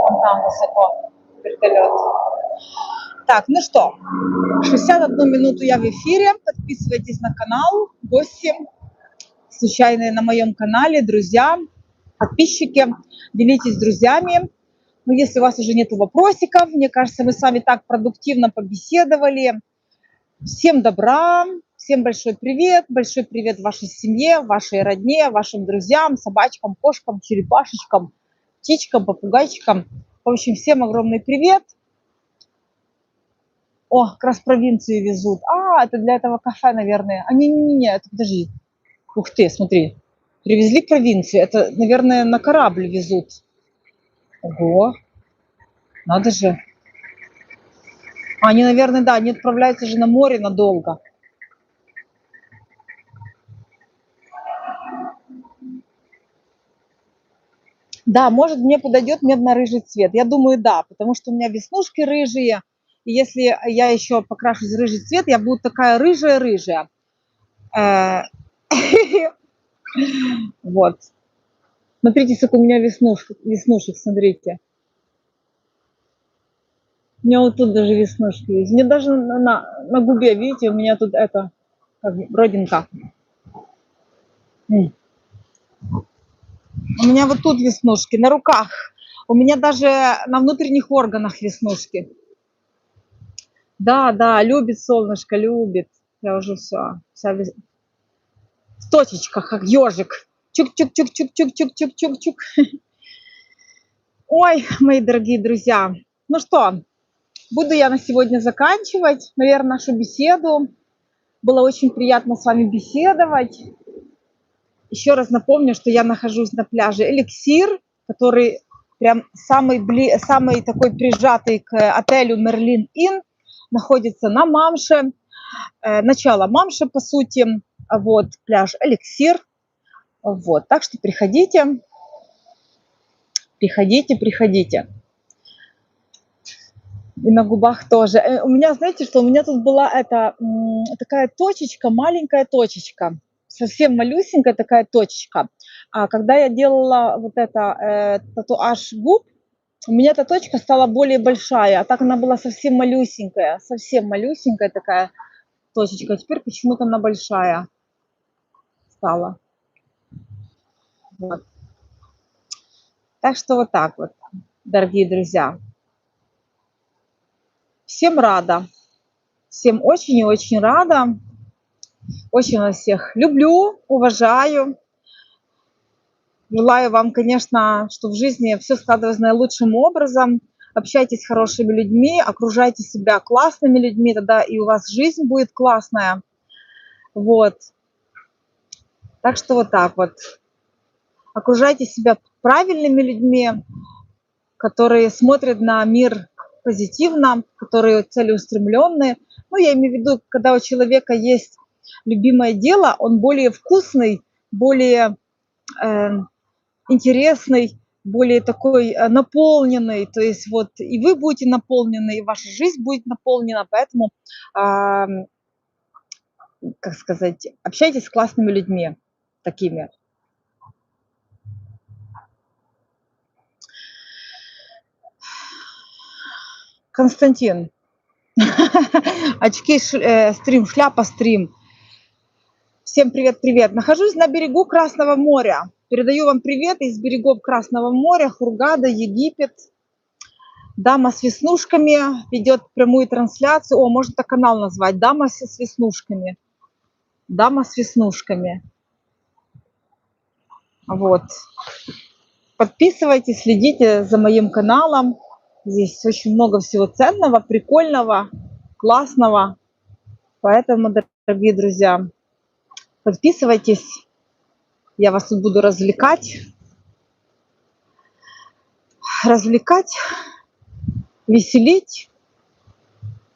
S1: Вон там высоко вертолет. Так, ну что, 61 минуту я в эфире. Подписывайтесь на канал, гости, случайные на моем канале, друзья, подписчики. Делитесь с друзьями. Но если у вас уже нет вопросиков, мне кажется, мы с вами так продуктивно побеседовали. Всем добра, всем большой привет вашей семье, вашей родне, вашим друзьям, собачкам, кошкам, черепашечкам, птичкам, попугайчикам. В общем, всем огромный привет. О, как раз провинцию везут. А, это для этого кафе, наверное. А, не-не-не, это подожди. Ух ты, смотри. Привезли провинцию. Это, наверное, на корабль везут. Ого, надо же. Они, наверное, да, они отправляются же на море надолго. Да, может, мне подойдет медно-рыжий цвет. Я думаю, да, потому что у меня веснушки рыжие. И если я еще покрашусь в рыжий цвет, я буду такая рыжая-рыжая. Вот. Смотрите, сколько у меня веснушек, смотрите. У меня вот тут даже веснушки есть. Мне даже на губе, видите, у меня тут это, как родинка. У меня вот тут веснушки, на руках. У меня даже на внутренних органах веснушки. Да, да, любит солнышко, любит. Я уже вся в точечках, как ежик. Чук-чук-чук-чук-чук-чук-чук-чук-чук. Ой, мои дорогие друзья, ну что, буду я на сегодня заканчивать, наверное, нашу беседу. Было очень приятно с вами беседовать. Еще раз напомню, что я нахожусь на пляже Эликсир, который прям самый такой прижатый к отелю Мерлин Inn, находится на Мамше, начало Мамше, по сути, вот, пляж Эликсир, вот, так что приходите, приходите. И на губах тоже. У меня, знаете, что у меня тут была такая точечка, маленькая точечка, совсем малюсенькая такая точечка. А когда я делала вот это татуаж губ, у меня эта точка стала более большая, а так она была совсем малюсенькая такая точечка. А теперь почему-то она большая стала. Вот. Так что вот так вот, дорогие друзья. Всем рада. Всем очень и очень рада. Очень вас всех люблю, уважаю. Желаю вам, конечно, что в жизни все складывалось наилучшим образом. Общайтесь с хорошими людьми, окружайте себя классными людьми, тогда и у вас жизнь будет классная. Вот. Так что вот так вот. Окружайте себя правильными людьми, которые смотрят на мир позитивно, которые целеустремленные. Ну, я имею в виду, когда у человека есть любимое дело, он более вкусный, более интересный, более такой наполненный. То есть вот и вы будете наполнены, и ваша жизнь будет наполнена. Поэтому, как сказать, общайтесь с классными людьми такими. Константин. Очки, стрим, шляпа, стрим. Всем привет-привет. Нахожусь на берегу Красного моря. Передаю вам привет из берегов Красного моря, Хургада, Египет. Дама с веснушками ведет прямую трансляцию. О, можно так канал назвать. Дама с веснушками. Дама с веснушками. Вот. Подписывайтесь, следите за моим каналом. Здесь очень много всего ценного, прикольного, классного. Поэтому, дорогие друзья, подписывайтесь. Я вас тут буду развлекать, веселить.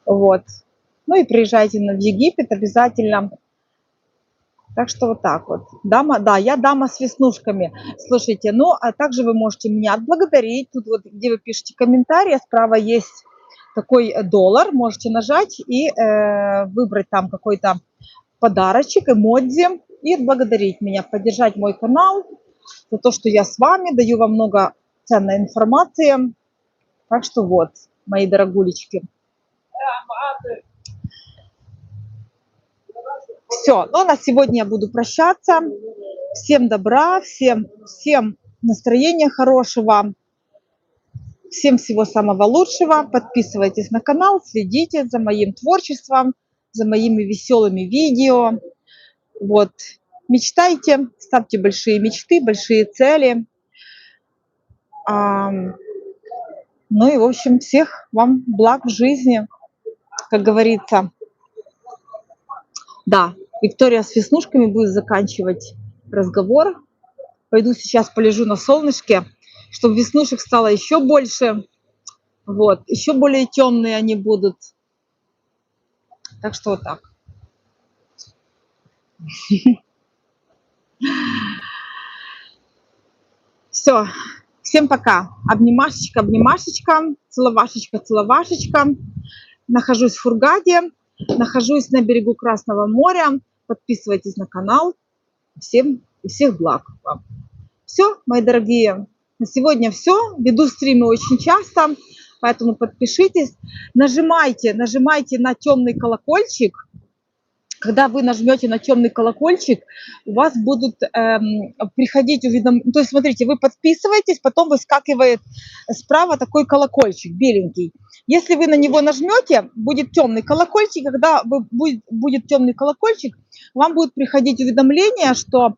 S1: Вот. Ну и приезжайте в Египет обязательно. Так что вот так вот. Дама, да, я дама с веснушками. Слушайте, ну, а также вы можете меня отблагодарить. Тут вот, где вы пишете комментарии, справа есть такой доллар. Можете нажать и выбрать там какой-то подарочек, эмодзи и отблагодарить меня, поддержать мой канал за то, что я с вами, даю вам много ценной информации. Так что вот, мои дорогулечки. Все, ну на сегодня я буду прощаться. Всем добра, всем настроения хорошего, всем всего самого лучшего. Подписывайтесь на канал, следите за моим творчеством, за моими веселыми видео. Вот, мечтайте, ставьте большие мечты, большие цели. Ну и, в общем, всех вам благ в жизни, как говорится. Да, Виктория с веснушками будет заканчивать разговор. Пойду сейчас полежу на солнышке, чтобы веснушек стало еще больше. Вот, еще более темные они будут. Так что вот так. Все, всем пока. Обнимашечка, обнимашечка, целовашечка, целовашечка. Нахожусь в Хургаде, нахожусь на берегу Красного моря. Подписывайтесь на канал. Всех благ вам. Все, мои дорогие, на сегодня все. Веду стримы очень часто, поэтому подпишитесь. Нажимайте на темный колокольчик. Когда вы нажмете на темный колокольчик, у вас будут приходить уведомления. То есть, смотрите, вы подписываетесь, потом выскакивает справа такой колокольчик беленький. Если вы на него нажмете, будет темный колокольчик. Когда будет темный колокольчик, вам будет приходить уведомление, что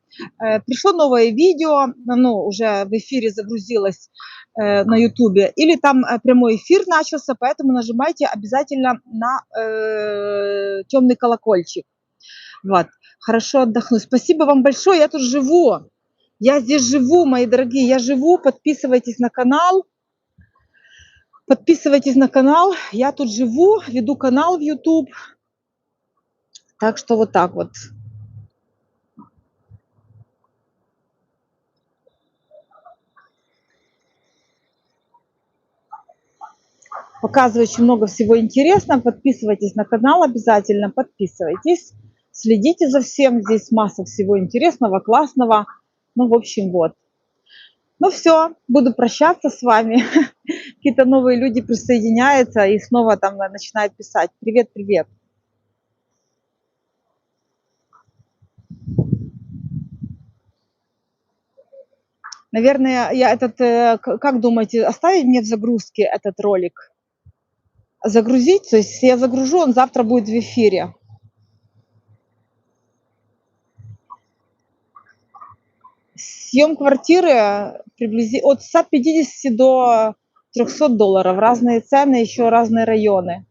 S1: пришло новое видео, оно уже в эфире загрузилось на ютубе, или там прямой эфир начался, поэтому нажимайте обязательно на темный колокольчик. Вот, хорошо отдохну. Спасибо вам большое, я тут живу. Я здесь живу, мои дорогие, я живу. Подписывайтесь на канал. Подписывайтесь на канал. Я тут живу, веду канал в YouTube. Так что вот так вот. Показываю очень много всего интересного. Подписывайтесь на канал обязательно. Подписывайтесь. Следите за всем. Здесь масса всего интересного, классного. Ну, в общем, вот. Ну все, буду прощаться с вами. Какие-то новые люди присоединяются и снова там начинают писать. Привет, привет. Наверное, я этот, как думаете, оставить мне в загрузке этот ролик? Загрузить? То есть, если я загружу, он завтра будет в эфире. Съем квартиры приблизительно от 150 до $300. Разные цены, еще разные районы.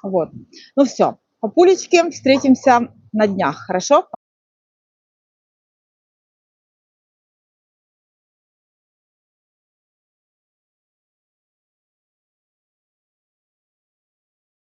S1: Вот. Ну все, папулечки, встретимся на днях, хорошо?